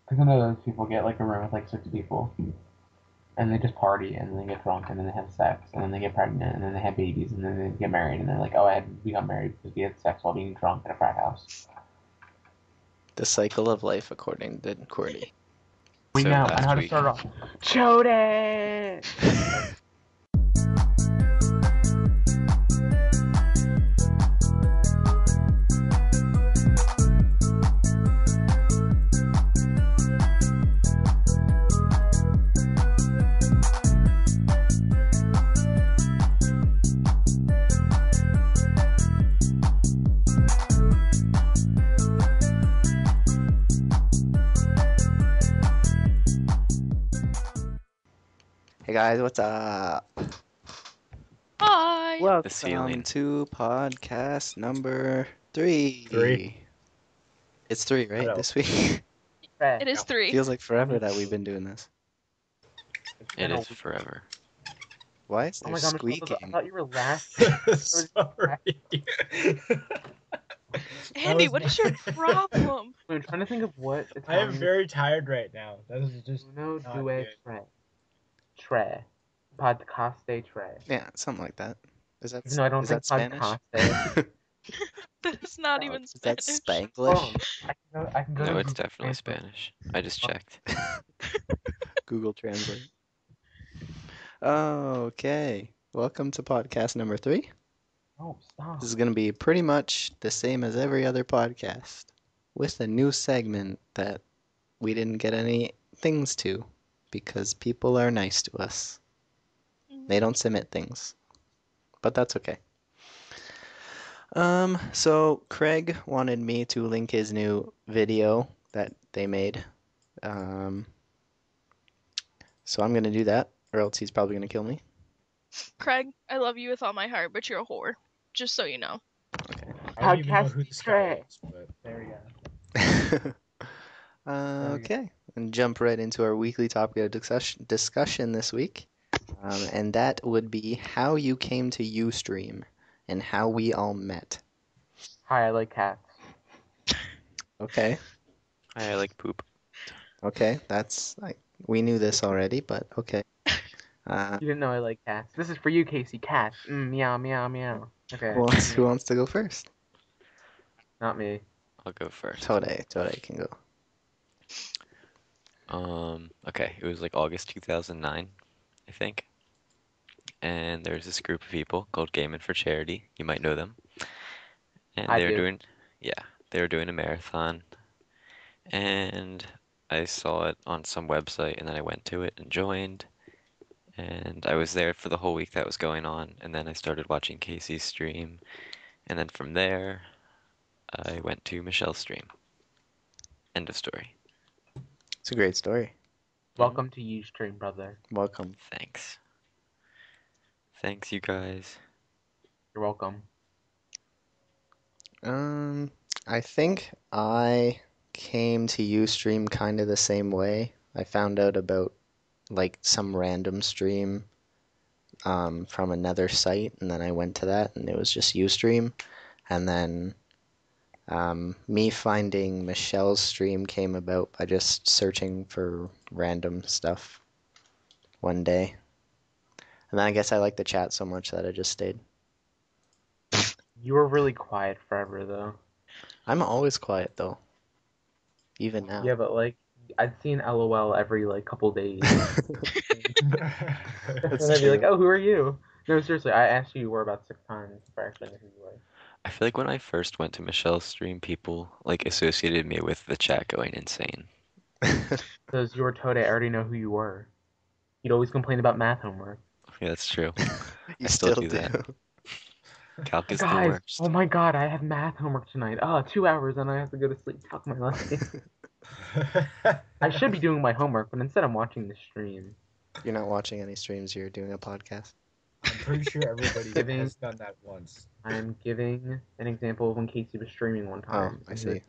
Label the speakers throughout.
Speaker 1: Because I know those people get like a room with like 6 people, and they just party, and then they get drunk, and then they have sex, and then they get pregnant, and then they have babies, and then they get married, and they're like, oh, we got married because we had sex while being drunk in a frat house.
Speaker 2: The cycle of life, according to Qwerty.
Speaker 1: We
Speaker 3: So
Speaker 1: know, I know how to
Speaker 3: week,
Speaker 1: start off. Toadeh!
Speaker 2: Hey guys, what's up?
Speaker 4: Hi.
Speaker 2: Welcome
Speaker 3: ceiling.
Speaker 2: to podcast number 3.
Speaker 5: 3.
Speaker 2: It's 3, right?
Speaker 5: Hello.
Speaker 2: This week?
Speaker 4: It is 3.
Speaker 2: Feels like forever that we've been doing this.
Speaker 3: it is forever.
Speaker 2: Why is
Speaker 1: Oh
Speaker 2: there
Speaker 1: my god, Michelle, I
Speaker 2: squeaking?
Speaker 1: thought you were laughing.
Speaker 5: Sorry.
Speaker 4: Andy, what is your problem?
Speaker 1: I'm trying to think of what it's
Speaker 5: I am very tired right now. That is just
Speaker 1: Uno,
Speaker 5: not
Speaker 1: due,
Speaker 5: good.
Speaker 1: tre. Podcaste tre.
Speaker 2: Yeah, something like that. Is that,
Speaker 1: Even though I don't
Speaker 2: is
Speaker 1: think
Speaker 2: that Spanish?
Speaker 1: podcaste.
Speaker 4: That is not
Speaker 1: Oh,
Speaker 4: even
Speaker 2: Is that
Speaker 4: Spanish.
Speaker 2: Spanglish?
Speaker 1: I can go
Speaker 3: No,
Speaker 1: to
Speaker 3: it's
Speaker 1: Google
Speaker 3: definitely
Speaker 1: Translate.
Speaker 3: Spanish. I just checked.
Speaker 2: Google Translate. Okay. Welcome to podcast number 3.
Speaker 1: Oh, stop.
Speaker 2: This is going to be pretty much the same as every other podcast, with a new segment that we didn't get any things to because people are nice to us. They don't submit things, but that's okay. So Craig wanted me to link his new video that they made. So I'm going to do that, or else he's probably going to kill me.
Speaker 4: Craig, I love you with all my heart, but you're a whore. Just so you know.
Speaker 2: Okay.
Speaker 5: I don't even know who
Speaker 1: Podcast
Speaker 5: this guy
Speaker 1: Trey.
Speaker 5: is, but there we go.
Speaker 2: Okay, and jump right into our weekly topic of discussion this week, and that would be how you came to Ustream and how we all met.
Speaker 1: Hi, I like cats.
Speaker 2: Okay,
Speaker 3: I like poop.
Speaker 2: okay, that's like we knew this already, but okay.
Speaker 1: You didn't know I like cats. This is for you, Casey. Cats. Meow, meow, meow. Okay.
Speaker 2: Who wants to go first?
Speaker 1: Not me.
Speaker 3: I'll go first.
Speaker 2: Toadeh can go.
Speaker 3: Okay, it was like August 2009, I think. And there was this group of people called Gaming for Charity. You might know them. And
Speaker 1: I
Speaker 3: they were
Speaker 1: do.
Speaker 3: they were doing a marathon. And I saw it on some website, and then I went to it and joined. And I was there for the whole week that was going on, and then I started watching Casey's stream. And then from there, I went to Michelle's stream. End of story.
Speaker 2: It's a great story.
Speaker 1: Welcome to Ustream, brother.
Speaker 2: Welcome.
Speaker 3: Thanks. Thanks, you guys.
Speaker 1: You're welcome.
Speaker 2: I think I came to Ustream kind of the same way. I found out about like some random stream from another site, and then I went to that, and it was just Ustream. And then me finding Michelle's stream came about by just searching for random stuff one day. And then I guess I liked the chat so much that I just stayed.
Speaker 1: You were really quiet forever, though.
Speaker 2: I'm always quiet though, even now.
Speaker 1: Yeah, but like, I'd seen LOL every like couple days. And I'd be like, oh, who are you? No, seriously, I asked you were about 6 times before I actually knew who you were.
Speaker 3: I feel like when I first went to Michelle's stream, people like associated me with the chat going insane.
Speaker 1: Because you were Toadeh, I already know who you were. You'd always complain about math homework.
Speaker 3: Yeah, that's true.
Speaker 2: You
Speaker 3: I still
Speaker 2: still
Speaker 3: do that. Calc is the
Speaker 1: Guys,
Speaker 3: worst.
Speaker 1: oh my god, I have math homework tonight. 2 hours and I have to go to sleep. Fuck my life. I should be doing my homework, but instead I'm watching the stream.
Speaker 2: You're not watching any streams, you're doing a podcast.
Speaker 5: I'm pretty sure everybody
Speaker 1: Giving-
Speaker 5: has done that once.
Speaker 1: I'm giving an example of when Casey was streaming one time.
Speaker 2: I see.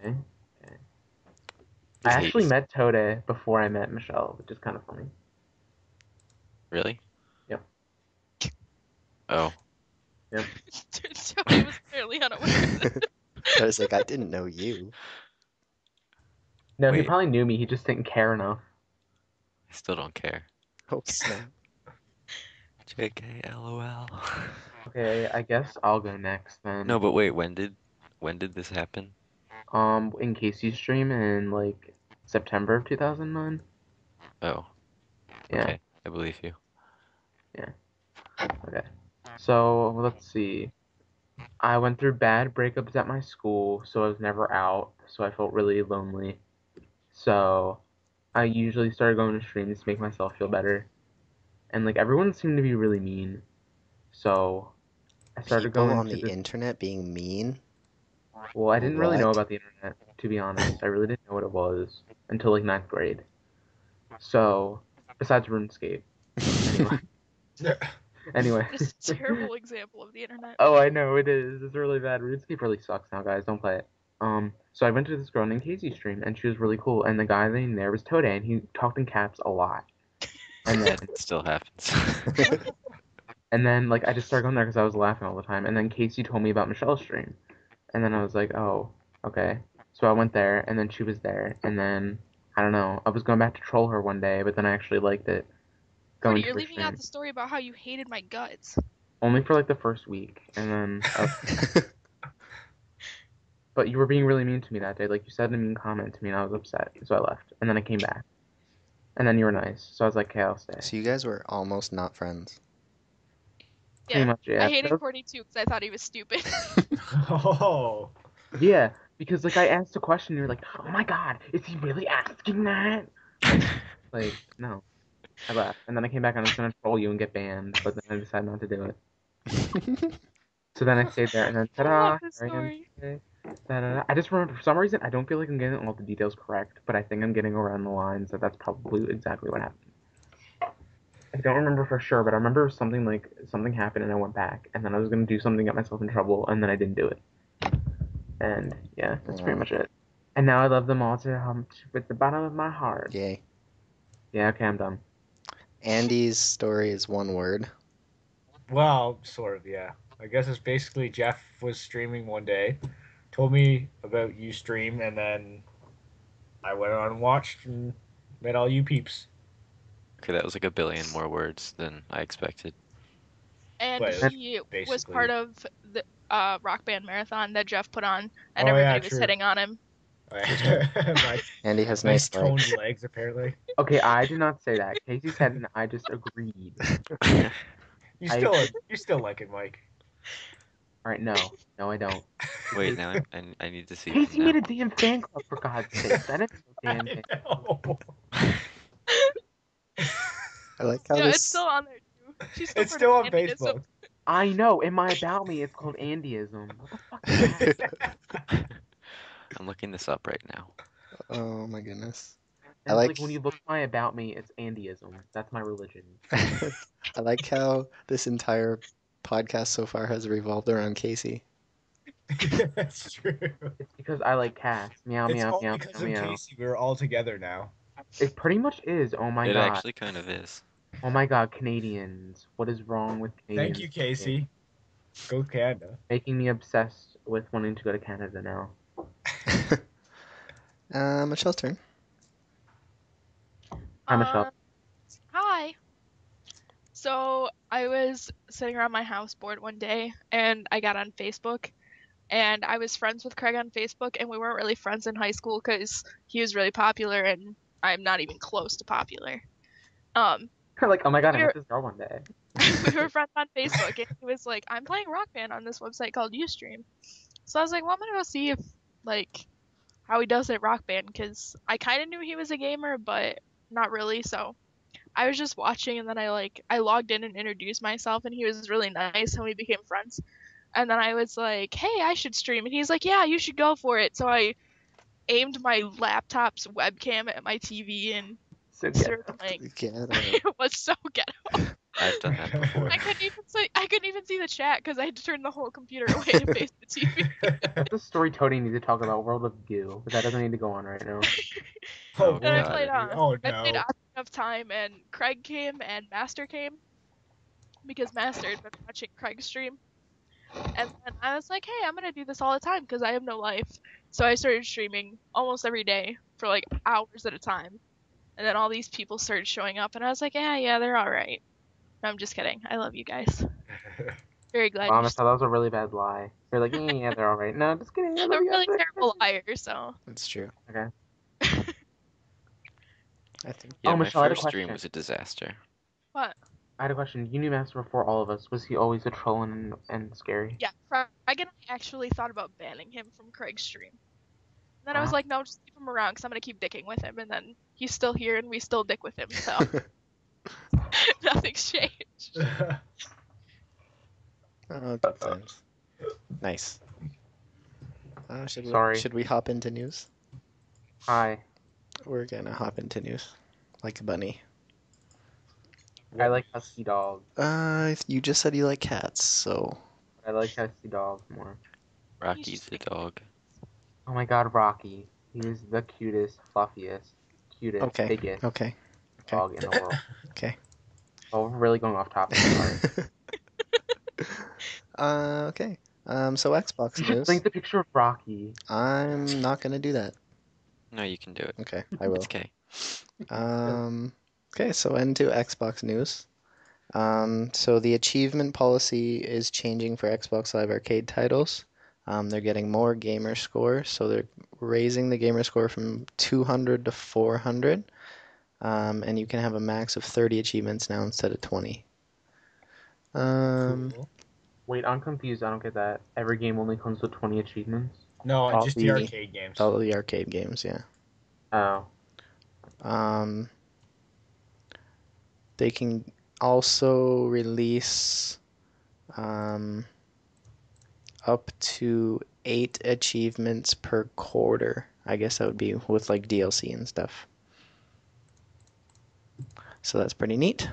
Speaker 1: Okay. I
Speaker 3: His
Speaker 1: actually
Speaker 3: hates-
Speaker 1: met Toadeh before I met Michelle, which is kind of funny.
Speaker 3: Really?
Speaker 1: Yep.
Speaker 3: Oh.
Speaker 4: Tony was clearly unaware of that.
Speaker 2: I was like, I didn't know you.
Speaker 1: No, he
Speaker 3: Wait.
Speaker 1: probably knew me. He just didn't care enough.
Speaker 3: I still don't care.
Speaker 2: Oh snap.
Speaker 3: JK, LOL.
Speaker 1: Okay, I guess I'll go next then.
Speaker 3: No, but wait, when did this happen?
Speaker 1: In Casey's stream in like September of 2009.
Speaker 3: Oh,
Speaker 1: Yeah.
Speaker 3: okay. I believe you.
Speaker 1: Okay. So let's see. I went through bad breakups at my school, so I was never out, so I felt really lonely. So I usually started going to streams to make myself feel better. And like everyone seemed to be really mean. So I started
Speaker 2: People
Speaker 1: going
Speaker 2: on
Speaker 1: to
Speaker 2: the
Speaker 1: this.
Speaker 2: internet being mean?
Speaker 1: Well, I didn't really know
Speaker 2: What?
Speaker 1: about the internet, to be honest. I really didn't know what it was until like ninth grade. So, besides RuneScape. Anyway.
Speaker 4: Just a terrible example of the internet.
Speaker 1: Oh, I know it is. It's really bad. RuneScape really sucks now, guys. Don't play it. So I went to this girl named Casey stream, and she was really cool. And the guy named there was Toadeh, and he talked in caps a lot. And then,
Speaker 3: It still happens.
Speaker 1: like I just started going there because I was laughing all the time. And then Casey told me about Michelle's stream, and then I was like, oh, okay. So I went there, and then she was there, and then I don't know. I was going back to troll her one day, but then I actually liked it. Going
Speaker 4: Qwerty,
Speaker 1: to
Speaker 4: you're
Speaker 1: her
Speaker 4: leaving
Speaker 1: stream
Speaker 4: out the story about how you hated my guts.
Speaker 1: only for like the first week, and then. But you were being really mean to me that day. Like, you said a mean comment to me, and I was upset. So I left. And then I came back. And then you were nice. So I was like, okay, I'll stay.
Speaker 2: So you guys were almost not friends.
Speaker 1: Pretty
Speaker 4: Yeah,
Speaker 1: much, yeah.
Speaker 4: I hated Qwerty too because I thought he was stupid.
Speaker 5: Oh.
Speaker 1: Yeah, because, like, I asked a question, and you were like, oh my god, is he really asking that? Like, no. I left. And then I came back, and I was going to troll you and get banned. But then I decided not to do it. So then I stayed there, and then,
Speaker 4: I
Speaker 1: ta-da,
Speaker 4: love this
Speaker 1: here I am
Speaker 4: story.
Speaker 1: today. Da-da-da. I just remember, for some reason, I don't feel like I'm getting all the details correct, but I think I'm getting around the lines that that's probably exactly what happened. I don't remember for sure, but I remember something happened and I went back, and then I was gonna do something, get myself in trouble, and then I didn't do it. And yeah, that's pretty much it. And now I love them all with the bottom of my heart.
Speaker 2: Yay.
Speaker 1: Yeah, okay, I'm done.
Speaker 2: Andy's story is one word.
Speaker 5: Well, sort of, yeah. I guess it's basically Geoff was streaming one day, told me about Ustream, and then I went on and watched and met all you peeps.
Speaker 3: Okay, that was like a billion more words than I expected.
Speaker 4: And
Speaker 5: But
Speaker 4: he was
Speaker 5: basically-
Speaker 4: part of the Rock Band marathon that Geoff put on, and
Speaker 5: Oh, yeah,
Speaker 4: everybody was
Speaker 5: true.
Speaker 4: hitting on him.
Speaker 5: My
Speaker 2: Andy has
Speaker 5: nice
Speaker 2: nice legs.
Speaker 5: toned legs, apparently.
Speaker 1: Okay, I did not say that. Casey said, and I just agreed.
Speaker 5: You
Speaker 1: I-
Speaker 5: still like it, Mike.
Speaker 1: Alright, no, I don't.
Speaker 3: Wait, now I need to see
Speaker 1: Casey
Speaker 3: him
Speaker 1: made
Speaker 3: now.
Speaker 1: a damn fan club, for God's sake. That is no damn thing.
Speaker 5: I know.
Speaker 2: I like how
Speaker 4: Yeah,
Speaker 2: this.
Speaker 4: it's still on there too. She's still
Speaker 5: It's
Speaker 4: part
Speaker 5: still
Speaker 4: of
Speaker 5: on
Speaker 4: the Andyism.
Speaker 5: Facebook.
Speaker 1: I know, in my About Me, it's called Andyism. What the fuck is that?
Speaker 3: I'm looking this up right now.
Speaker 2: Oh my goodness.
Speaker 1: And
Speaker 2: like-
Speaker 1: when you look at my About Me, it's Andyism. That's my religion.
Speaker 2: I like how this entire podcast so far has revolved around Casey.
Speaker 5: That's true.
Speaker 1: It's because I like cats. Meow,
Speaker 5: It's
Speaker 1: meow,
Speaker 5: all
Speaker 1: meow,
Speaker 5: because
Speaker 1: meow,
Speaker 5: of
Speaker 1: meow.
Speaker 5: Casey. We're all together now.
Speaker 1: It pretty much is. Oh my
Speaker 3: It
Speaker 1: god.
Speaker 3: actually kind of is.
Speaker 1: Oh my god, Canadians. What is wrong with Canadians?
Speaker 5: Thank you, Casey. Go Canada.
Speaker 1: Making me obsessed with wanting to go to Canada now.
Speaker 2: Michelle's turn.
Speaker 1: Hi, Michelle.
Speaker 4: Hi. So I was sitting around my house bored one day, and I got on Facebook, and I was friends with Craig on Facebook, and we weren't really friends in high school because he was really popular, and I'm not even close to popular.
Speaker 1: Like, oh my god, I
Speaker 4: We're-
Speaker 1: met this girl one day.
Speaker 4: We were friends on Facebook, and he was like, I'm playing Rock Band on this website called Ustream. So I was like, well, I'm gonna go see if, like, how he does at Rock Band, because I kind of knew he was a gamer, but not really, so I was just watching, and then I logged in and introduced myself, and he was really nice, and we became friends. And then I was like, hey, I should stream, and he's like, yeah, you should go for it. So I aimed my laptop's webcam at my TV and
Speaker 1: So good.
Speaker 4: started playing. It was so ghetto.
Speaker 3: I've done that before.
Speaker 4: I couldn't even see the chat because I had to turn the whole computer away to face the TV.
Speaker 1: That's a story Toadeh needs to talk about, World of Goo, but that doesn't need to go on right now.
Speaker 3: Oh,
Speaker 4: And I
Speaker 3: God.
Speaker 4: played
Speaker 5: Oh,
Speaker 4: I played
Speaker 5: no.
Speaker 4: Ocarina of Time, and Craig came and Master came because Master had been watching Craig's stream. And then I was like, hey, I'm gonna do this all the time because I have no life. So I started streaming almost every day for like hours at a time. And then all these people started showing up, and I was like, yeah, they're all right. No, I'm just kidding. I love you guys. Very glad
Speaker 1: Wow,
Speaker 4: you
Speaker 1: Michelle, that was a really bad lie. You're like, yeah, they're all right. No, just kidding. I
Speaker 4: I'm
Speaker 1: love
Speaker 4: a
Speaker 1: you
Speaker 4: really
Speaker 1: guys.
Speaker 4: terrible liar, so.
Speaker 2: That's true.
Speaker 1: Okay.
Speaker 2: I think.
Speaker 3: Yeah,
Speaker 1: Oh,
Speaker 3: my
Speaker 1: Michelle, I had a
Speaker 3: first stream
Speaker 1: question.
Speaker 3: was a disaster.
Speaker 4: What?
Speaker 1: I had a question. You knew Master before all of us. Was he always a troll and scary?
Speaker 4: Yeah, Craig and I actually thought about banning him from Craig's stream. Then I was
Speaker 1: Wow.
Speaker 4: like, no, just keep him around because I'm going to keep dicking with him. And then he's still here and we still dick with him, so nothing's changed.
Speaker 2: Oh, good times. Nice.
Speaker 1: Sorry.
Speaker 2: Should we hop into news?
Speaker 1: Hi.
Speaker 2: We're gonna hop into news. Like a bunny.
Speaker 1: I like husky dogs.
Speaker 2: You just said you like cats, so.
Speaker 1: I like husky dogs more.
Speaker 3: Rocky's the dog.
Speaker 1: Oh my god, Rocky. He's the cutest, fluffiest, cutest,
Speaker 2: Okay.
Speaker 1: biggest
Speaker 2: Okay.
Speaker 1: dog in the world.
Speaker 2: Okay.
Speaker 1: Oh, we're really going off topic. Sorry.
Speaker 2: Okay. So Xbox
Speaker 1: You should
Speaker 2: news.
Speaker 1: link the picture of Rocky.
Speaker 2: I'm not gonna do that.
Speaker 3: No, you can do it.
Speaker 2: Okay, I will.
Speaker 3: It's okay.
Speaker 2: Okay, so into Xbox news. So the achievement policy is changing for Xbox Live Arcade titles. They're getting more gamer score, so they're raising the gamer score from 200 to 400. And you can have a max of 30 achievements now instead of 20.
Speaker 5: Cool.
Speaker 1: Wait, I'm confused. I don't get that. Every game only comes with 20 achievements?
Speaker 5: No,
Speaker 2: All
Speaker 5: just the arcade games.
Speaker 2: All the arcade games, yeah.
Speaker 1: Oh.
Speaker 2: They can also release up to 8 achievements per quarter. I guess that would be with like DLC and stuff. So that's pretty neat.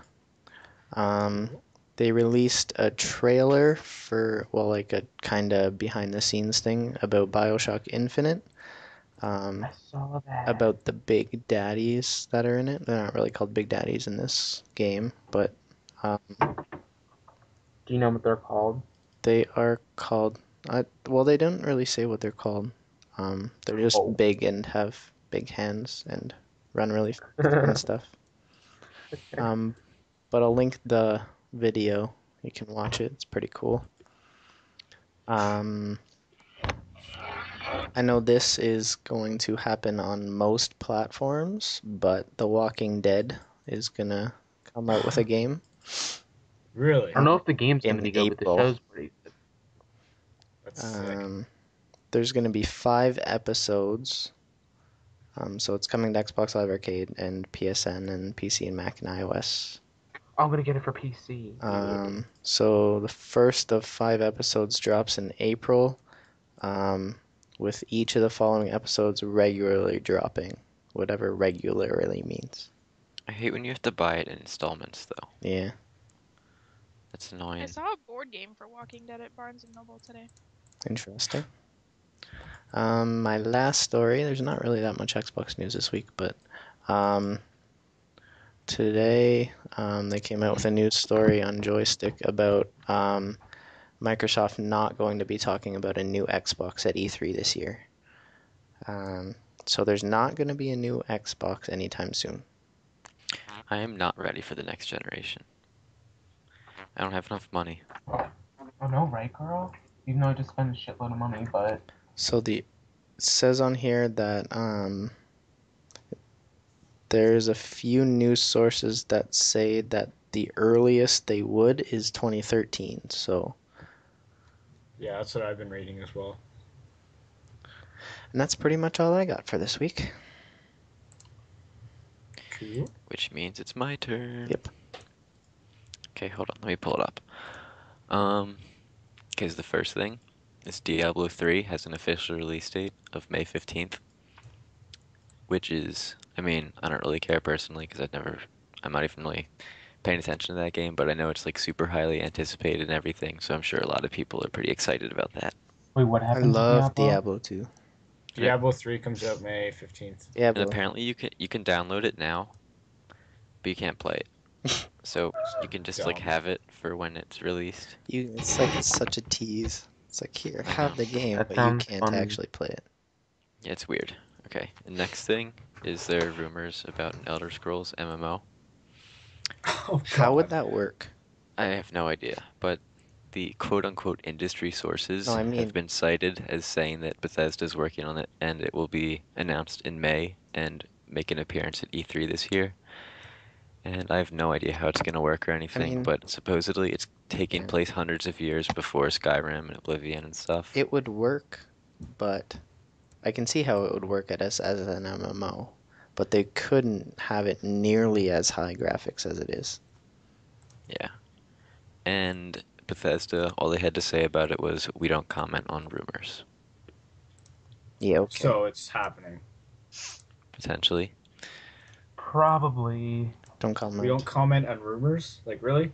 Speaker 2: They released a trailer for, well, like a kind of behind the scenes thing about BioShock Infinite.
Speaker 1: I saw that.
Speaker 2: About the big daddies that are in it. They're not really called big daddies in this game, but
Speaker 1: Do you know what they're called?
Speaker 2: they are called. Well, they don't really say what they're called. They're just big and have big hands and run really fast and stuff. But I'll link the video. You can watch it. It's pretty cool. I know this is going to happen on most platforms, but The Walking Dead is gonna come out with a game.
Speaker 5: Really?
Speaker 1: I don't know if the game's
Speaker 2: In
Speaker 1: going to be good, but the
Speaker 2: April.
Speaker 1: show's pretty good.
Speaker 5: That's sick.
Speaker 2: There's gonna be 5 episodes. So it's coming to Xbox Live Arcade and PSN and PC and Mac and iOS.
Speaker 1: I'm going to get it for PC.
Speaker 2: So the first of 5 episodes drops in April, with each of the following episodes regularly dropping, whatever regularly means.
Speaker 3: I hate when you have to buy it in installments, though.
Speaker 2: Yeah,
Speaker 3: That's annoying.
Speaker 4: I saw a board game for Walking Dead at Barnes & Noble today.
Speaker 2: interesting. My last story, there's not really that much Xbox news this week, but today they came out with a news story on Joystick about Microsoft not going to be talking about a new Xbox at E3 this year. So there's not going to be a new Xbox anytime soon.
Speaker 3: I am not ready for the next generation. I don't have enough money.
Speaker 1: Oh, no, right, girl? Even though I just spent a shitload of money, but...
Speaker 2: So it says on here that there's a few news sources that say that the earliest they would is 2013. So,
Speaker 5: Yeah, that's what I've been reading as well.
Speaker 2: and that's pretty much all I got for this week.
Speaker 5: Cool.
Speaker 3: Which means it's my turn.
Speaker 2: Yep.
Speaker 3: Okay, hold on. Let me pull it up. Okay, so the first thing is Diablo 3 has an official release date of May 15th. Which is, I mean, I don't really care personally because I'm not even really paying attention to that game, but I know it's like super highly anticipated and everything, so I'm sure a lot of people are pretty excited about that.
Speaker 1: Wait, what
Speaker 2: I
Speaker 1: happened to
Speaker 2: love
Speaker 1: Diablo?
Speaker 2: Diablo 2.
Speaker 5: Diablo 3 comes out May 15th.
Speaker 3: And
Speaker 2: Diablo.
Speaker 3: apparently you can download it now, but you can't play it. So you can just like
Speaker 5: Dumb.
Speaker 3: have it for when it's released.
Speaker 2: It's like such a tease. It's like, here, have the game,
Speaker 1: That
Speaker 2: but you
Speaker 1: sounds
Speaker 2: can't
Speaker 1: fun.
Speaker 2: actually play it.
Speaker 3: Yeah, it's weird. Okay, the next thing is there are rumors about an Elder Scrolls MMO.
Speaker 5: Oh,
Speaker 2: How would
Speaker 5: God.
Speaker 2: that work?
Speaker 3: I have no idea, but the quote-unquote industry sources
Speaker 2: No, I
Speaker 3: have
Speaker 2: mean,
Speaker 3: been cited as saying that Bethesda's working on it and it will be announced in May and make an appearance at E3 this year. And I have no idea how it's going to work or anything,
Speaker 2: mean,
Speaker 3: but supposedly it's taking
Speaker 2: yeah.
Speaker 3: place hundreds of years before Skyrim and Oblivion and stuff.
Speaker 2: It would work, but I can see how it would work as an MMO. But they couldn't have it nearly as high graphics as it is.
Speaker 3: Yeah. And Bethesda, all they had to say about it was, we don't comment on rumors,
Speaker 2: Yeah, okay.
Speaker 5: So it's happening.
Speaker 3: potentially.
Speaker 1: Probably.
Speaker 2: Don't comment.
Speaker 5: We don't comment on rumors? Like, really?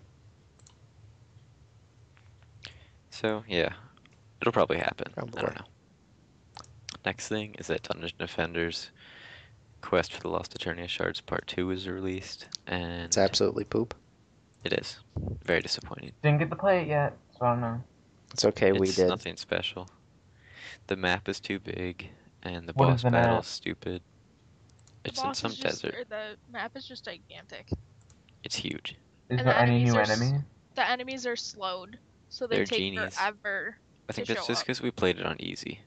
Speaker 3: So, yeah, it'll probably happen.
Speaker 2: Probably.
Speaker 3: I don't know. Next thing is that Dungeon Defenders Quest for the Lost Eternia Shards Part 2 is released, and
Speaker 2: It's absolutely poop.
Speaker 3: it is. Very disappointing.
Speaker 1: Didn't get to play it yet, so I don't know.
Speaker 2: It's okay, we
Speaker 3: It's
Speaker 2: did.
Speaker 3: nothing special. The map is too big, and the
Speaker 1: What is
Speaker 3: boss
Speaker 1: the
Speaker 3: battle
Speaker 1: map?
Speaker 3: is stupid.
Speaker 4: The
Speaker 3: It's in
Speaker 4: boss
Speaker 3: some
Speaker 4: is just,
Speaker 3: desert.
Speaker 4: or the map is just gigantic.
Speaker 3: It's huge.
Speaker 1: Is
Speaker 4: And
Speaker 1: there
Speaker 4: the
Speaker 1: any
Speaker 4: enemies
Speaker 1: new
Speaker 4: are
Speaker 1: enemies?
Speaker 4: The enemies are slowed, so they
Speaker 3: They're
Speaker 4: take
Speaker 3: genies.
Speaker 4: forever
Speaker 3: I think
Speaker 4: to
Speaker 3: that's
Speaker 4: show
Speaker 3: just
Speaker 4: up.
Speaker 3: because we played it on easy.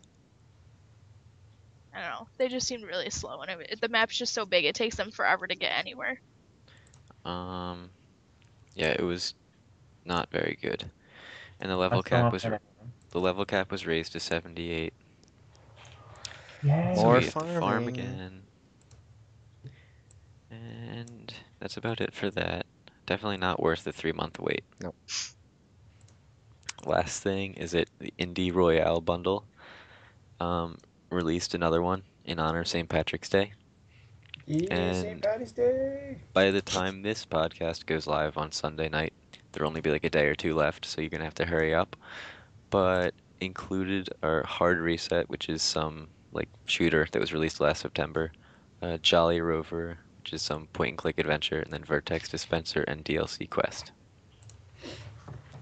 Speaker 4: I don't know. They just seem really slow, and the map's just so big, it takes them forever to get anywhere.
Speaker 3: Yeah, it was not very good. And the
Speaker 1: I
Speaker 3: level
Speaker 1: still
Speaker 3: cap
Speaker 1: don't
Speaker 3: was
Speaker 1: play it.
Speaker 3: raised to 78.
Speaker 1: Yay!
Speaker 3: So
Speaker 2: More
Speaker 3: we have to farm
Speaker 2: farming.
Speaker 3: again. And that's about it for that. Definitely not worth the 3-month wait.
Speaker 2: Nope.
Speaker 3: Last thing is that the Indie Royale bundle released another one in honor of St. Patrick's Day.
Speaker 5: Yeah, St.
Speaker 3: And
Speaker 5: Patty's Day!
Speaker 3: by the time this podcast goes live on Sunday night, there'll only be like a day or two left, so you're gonna have to hurry up. But included are Hard Reset, which is some like shooter that was released last September, Jolly Rover, which is some point and click adventure, and then Vertex Dispenser and DLC Quest.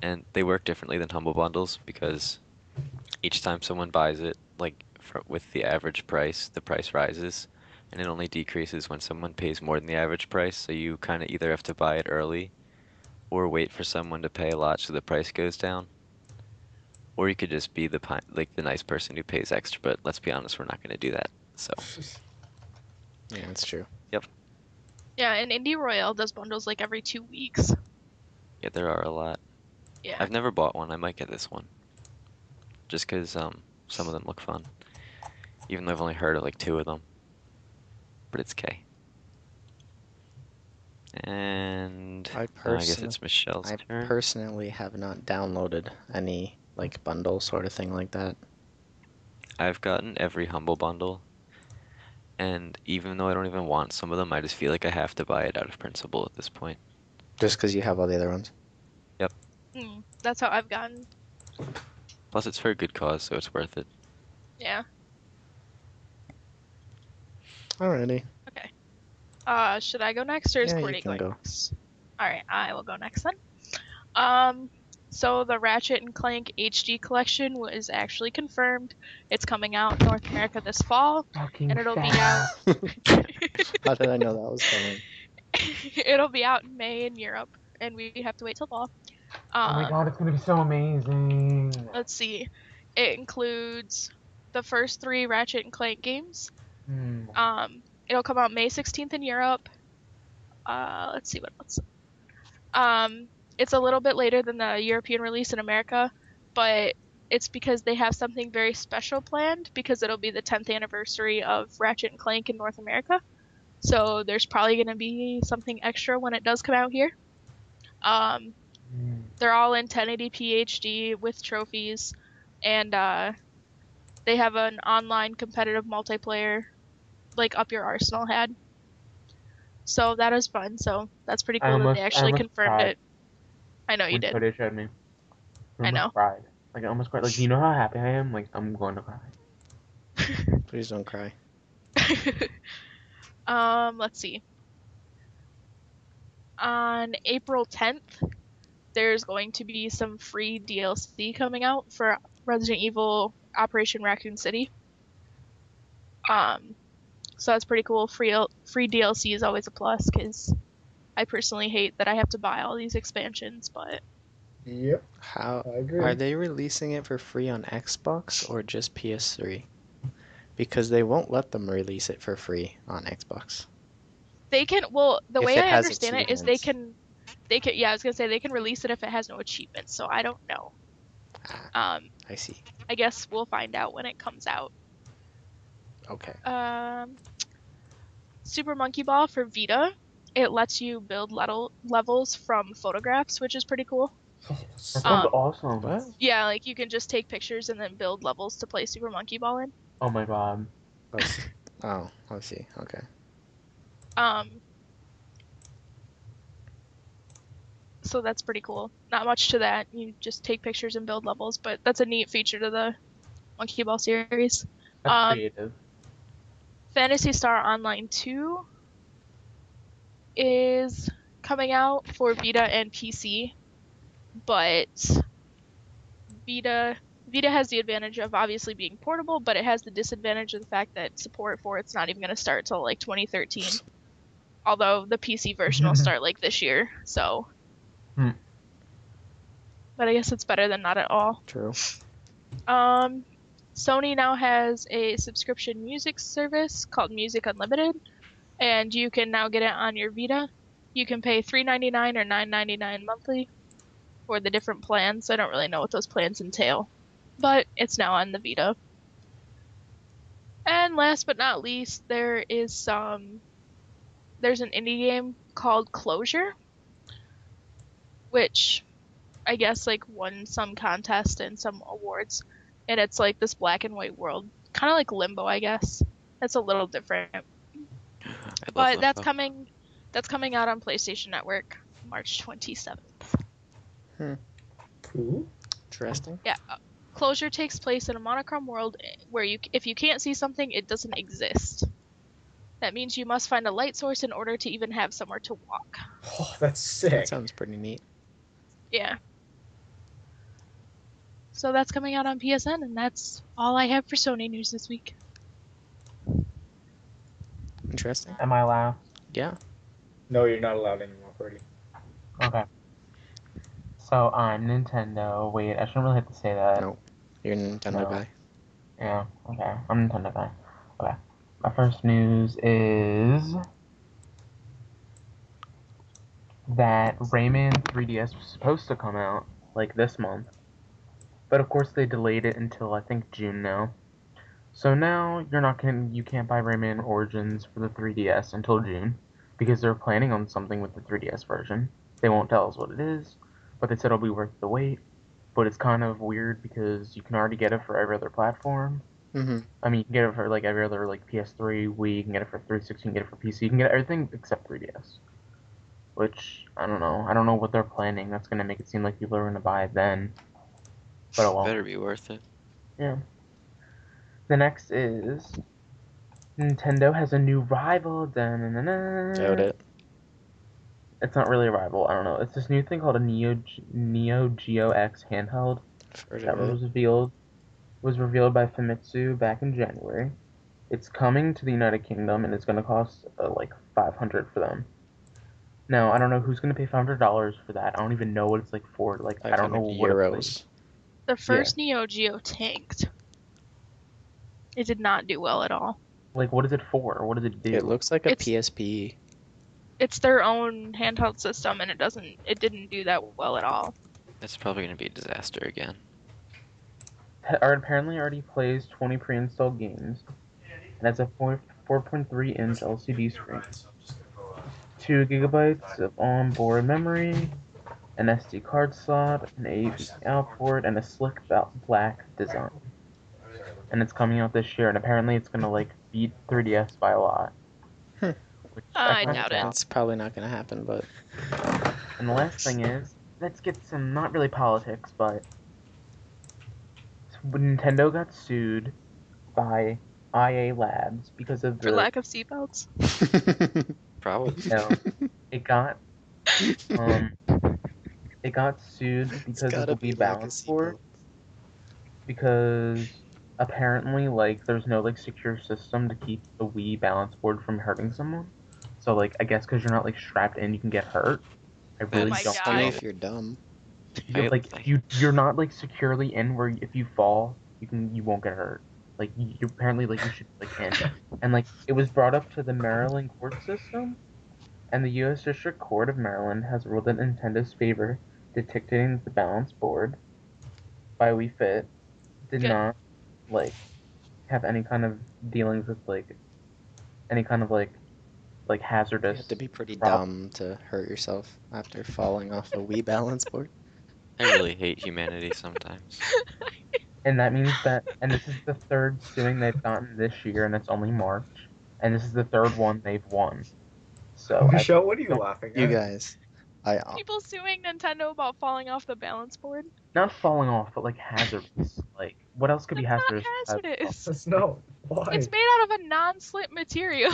Speaker 3: And they work differently than Humble Bundles because each time someone buys it, like with the average price, the price rises, and it only decreases when someone pays more than the average price. So you kind of either have to buy it early or wait for someone to pay a lot so the price goes down. Or you could just be the nice person who pays extra, but let's be honest, we're not going to do that. So,
Speaker 2: Yeah, that's true.
Speaker 4: Yeah, and Indie Royale does bundles like every 2 weeks.
Speaker 3: yeah, there are a lot.
Speaker 4: Yeah.
Speaker 3: I've never bought one. I might get this one. Just because some of them look fun. Even though I've only heard of like 2 of them. But it's K. And
Speaker 2: I
Speaker 3: now I guess it's Michelle's
Speaker 2: I
Speaker 3: turn.
Speaker 2: personally have not downloaded any like bundle sort of thing like that.
Speaker 3: I've gotten every Humble Bundle. And even though I don't even want some of them, I just feel like I have to buy it out of principle at this point.
Speaker 2: Just because you have all the other ones.
Speaker 4: That's how I've gotten.
Speaker 3: Plus, it's for a good cause, so it's worth it.
Speaker 4: Yeah.
Speaker 2: Alrighty.
Speaker 4: Should I go next, or is
Speaker 2: Yeah, you
Speaker 4: Qwerty
Speaker 2: can
Speaker 4: going
Speaker 2: go.
Speaker 4: next? Alright, I will go next then. So the Ratchet and Clank HD collection was actually confirmed. It's coming out in North America this fall,
Speaker 1: Fucking
Speaker 4: and it'll be
Speaker 1: fat.
Speaker 4: out.
Speaker 2: How did I know that was coming?
Speaker 4: It'll be out in May in Europe, and we have to wait till fall.
Speaker 1: Oh my god, it's gonna be so amazing.
Speaker 4: Let's see. It includes the first 3 Ratchet and Clank games. It'll come out May 16th in Europe. Let's see what else. It's a little bit later than the European release in America, but it's because they have something very special planned because it'll be the 10th anniversary of Ratchet and Clank in North America. So there's probably going to be something extra when it does come out here. They're all in 1080p HD with trophies, and they have an online competitive multiplayer, like Up Your Arsenal had. So that is fun. So that's pretty cool that they actually confirmed it. I know you did.
Speaker 1: Toadeh showed me.
Speaker 4: I know.
Speaker 1: Cried. Like I almost cried. Like, you know how happy I am? Like, I'm going to cry.
Speaker 2: Please don't cry.
Speaker 4: Let's see. On April 10th, there's going to be some free DLC coming out for Resident Evil Operation Raccoon City. So that's pretty cool. Free DLC is always a plus because I personally hate that I have to buy all these expansions, but
Speaker 5: Yep,
Speaker 2: How
Speaker 5: I agree.
Speaker 2: are they releasing it for free on Xbox or just PS3? Because they won't let them release it for free on Xbox.
Speaker 4: they can. Well, the
Speaker 2: If
Speaker 4: way
Speaker 2: it
Speaker 4: I
Speaker 2: has
Speaker 4: understand it is
Speaker 2: achievements.
Speaker 4: they can. Yeah, I was gonna say they can release it if it has no achievements. So I don't know.
Speaker 2: Ah, I see.
Speaker 4: I guess we'll find out when it comes out.
Speaker 2: Okay.
Speaker 4: Super Monkey Ball for Vita. It lets you build levels from photographs, which is pretty cool.
Speaker 5: Oh,
Speaker 1: That
Speaker 5: sick.
Speaker 1: sounds awesome.
Speaker 2: What?
Speaker 4: Yeah, like you can just take pictures and then build levels to play Super Monkey Ball in.
Speaker 1: Oh my god.
Speaker 2: Oh, I see. Okay.
Speaker 4: So that's pretty cool. Not much to that. You just take pictures and build levels, but that's a neat feature to the Monkey Ball series.
Speaker 1: That's creative.
Speaker 4: Phantasy Star Online 2 is coming out for Vita and PC, but Vita has the advantage of obviously being portable, but it has the disadvantage of the fact that support for it's not even going to start till like 2013. Although the PC version will start like this year, so. But I guess it's better than not at all.
Speaker 2: True.
Speaker 4: Sony now has a subscription music service called Music Unlimited, and you can now get it on your Vita. You can pay $3.99 or $9.99 monthly for the different plans. I don't really know what those plans entail, but it's now on the Vita. And last but not least, there's an indie game called Closure, which I guess like won some contest and some awards, and it's like this black and white world, kind of like Limbo, I guess. It's a little different, but that's coming out on PlayStation Network March 27th.
Speaker 5: Cool.
Speaker 2: Interesting.
Speaker 4: Yeah, Closure takes place in a monochrome world where if you can't see something, it doesn't exist. That means you must find a light source in order to even have somewhere to walk.
Speaker 5: Oh, that's sick.
Speaker 2: That sounds pretty neat.
Speaker 4: Yeah. So that's coming out on PSN, and that's all I have for Sony news this week.
Speaker 2: Interesting.
Speaker 1: Am I allowed?
Speaker 2: Yeah.
Speaker 5: No, you're not allowed anymore, Qwerty.
Speaker 1: Okay. So I'm Nintendo. Wait, I shouldn't really have to say that.
Speaker 2: No. You're a Nintendo guy.
Speaker 1: Yeah, okay. I'm a Nintendo guy. Okay. My first news is that Rayman 3DS was supposed to come out, like, this month. But of course they delayed it until, I think, June now. So now you can't buy Rayman Origins for the 3DS until June, because they're planning on something with the 3DS version. They won't tell us what it is, but they said it'll be worth the wait. But it's kind of weird because you can already get it for every other platform.
Speaker 2: Mm-hmm.
Speaker 1: I mean, you can get it for like every other like PS3, Wii, you can get it for 360, you can get it for PC, you can get everything except 3DS. Which, I don't know. I don't know what they're planning. That's going to make it seem like people are going to buy it then. But it won't.
Speaker 3: Better be worth it.
Speaker 1: Yeah. The next is Nintendo has a new rival.
Speaker 2: Doubt it.
Speaker 1: It's not really a rival. I don't know. It's this new thing called a Neo Geo X handheld that was revealed by Famitsu back in January. It's coming to the United Kingdom and it's going to cost like $500 for them. Now I don't know who's going to pay $500 for that. I don't even know what it's like for. Like I don't know what
Speaker 2: euros.
Speaker 1: it's like.
Speaker 4: The first Neo Geo tanked. It did not do well at all.
Speaker 1: Like what is it for? What does it do?
Speaker 2: It looks like a PSP.
Speaker 4: It's their own handheld system, and it didn't do that well at all.
Speaker 3: It's probably going to be a disaster again.
Speaker 1: Apparently already plays 20 pre-installed games, and has a 4.3-inch LCD screen, 2 gigabytes of onboard memory, an SD card slot, an AV output, and a slick black design. And it's coming out this year, and apparently it's gonna like beat 3DS by a lot. Which
Speaker 4: I doubt it.
Speaker 2: It's probably not going to happen, but...
Speaker 1: And the last thing is, let's get some, not really politics, but Nintendo got sued by IA Labs because of
Speaker 4: For lack of seatbelts?
Speaker 3: Probably.
Speaker 1: No, it got sued because of the Wii Balance Board. Because apparently, like, there's no like secure system to keep the Wii balance board from hurting someone. So like, I guess because you're not like strapped in, you can get hurt. I really
Speaker 4: my
Speaker 1: don't
Speaker 4: God.
Speaker 2: Only
Speaker 1: know.
Speaker 2: if you're dumb.
Speaker 1: Like you're not like securely in where if you fall, you won't get hurt. Like you apparently like you should like in, and like it was brought up to the Maryland court system, and the U.S. District Court of Maryland has ruled that Nintendo's favor dictating the balance board by Wii Fit did
Speaker 4: Good.
Speaker 1: not like have any kind of dealings with like any kind of like
Speaker 2: You
Speaker 1: hazardous
Speaker 2: have to be pretty
Speaker 1: problem.
Speaker 2: dumb to hurt yourself after falling off a Wii balance board.
Speaker 3: I really hate humanity sometimes.
Speaker 1: And that means that, and this is the third suing they've gotten this year, and it's only March, and this is the third one they've won. So I
Speaker 5: Michelle, what are you
Speaker 1: don't-
Speaker 5: laughing at?
Speaker 2: You guys, I
Speaker 4: People suing Nintendo about falling off the balance board.
Speaker 1: not falling off, but like hazardous. Like what else could be
Speaker 4: That's not
Speaker 1: hazardous?
Speaker 4: hazardous.
Speaker 5: That's no. Why?
Speaker 4: It's made out of a non-slip material.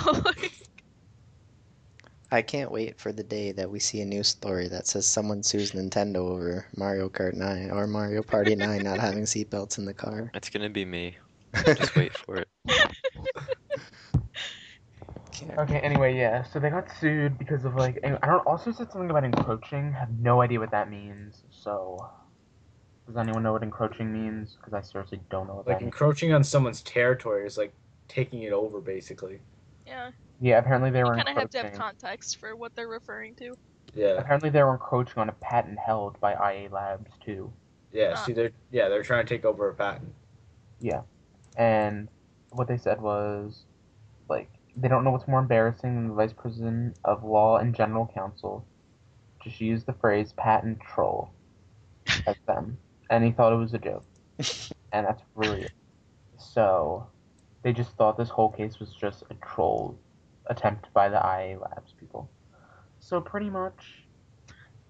Speaker 2: I can't wait for the day that we see a news story that says someone sues Nintendo over Mario Kart 9 or Mario Party 9 not having seatbelts in the car.
Speaker 3: It's gonna be me. Just wait for it.
Speaker 2: Can't-
Speaker 1: Okay. Anyway, yeah. So they got sued because of like I don't. Also said something about encroaching. Have no idea what that means. So does anyone know what encroaching means? Because I seriously don't know what
Speaker 5: Like
Speaker 1: that means.
Speaker 5: encroaching on someone's territory is like taking it over, basically.
Speaker 4: Yeah,
Speaker 1: Yeah. Apparently they
Speaker 4: you
Speaker 1: were
Speaker 4: kind of have to have
Speaker 1: encroaching.
Speaker 4: context for what they're referring to.
Speaker 5: Yeah.
Speaker 1: Apparently they were encroaching on a patent held by IA Labs too.
Speaker 5: Yeah.
Speaker 4: Ah.
Speaker 5: See, they're trying to take over a patent.
Speaker 1: Yeah. And what they said was, like, they don't know what's more embarrassing than the Vice President of Law and General Counsel just used the phrase patent troll at them. And he thought it was a joke. And that's really it. So, they just thought this whole case was just a troll attempt by the IA Labs people. So, pretty much,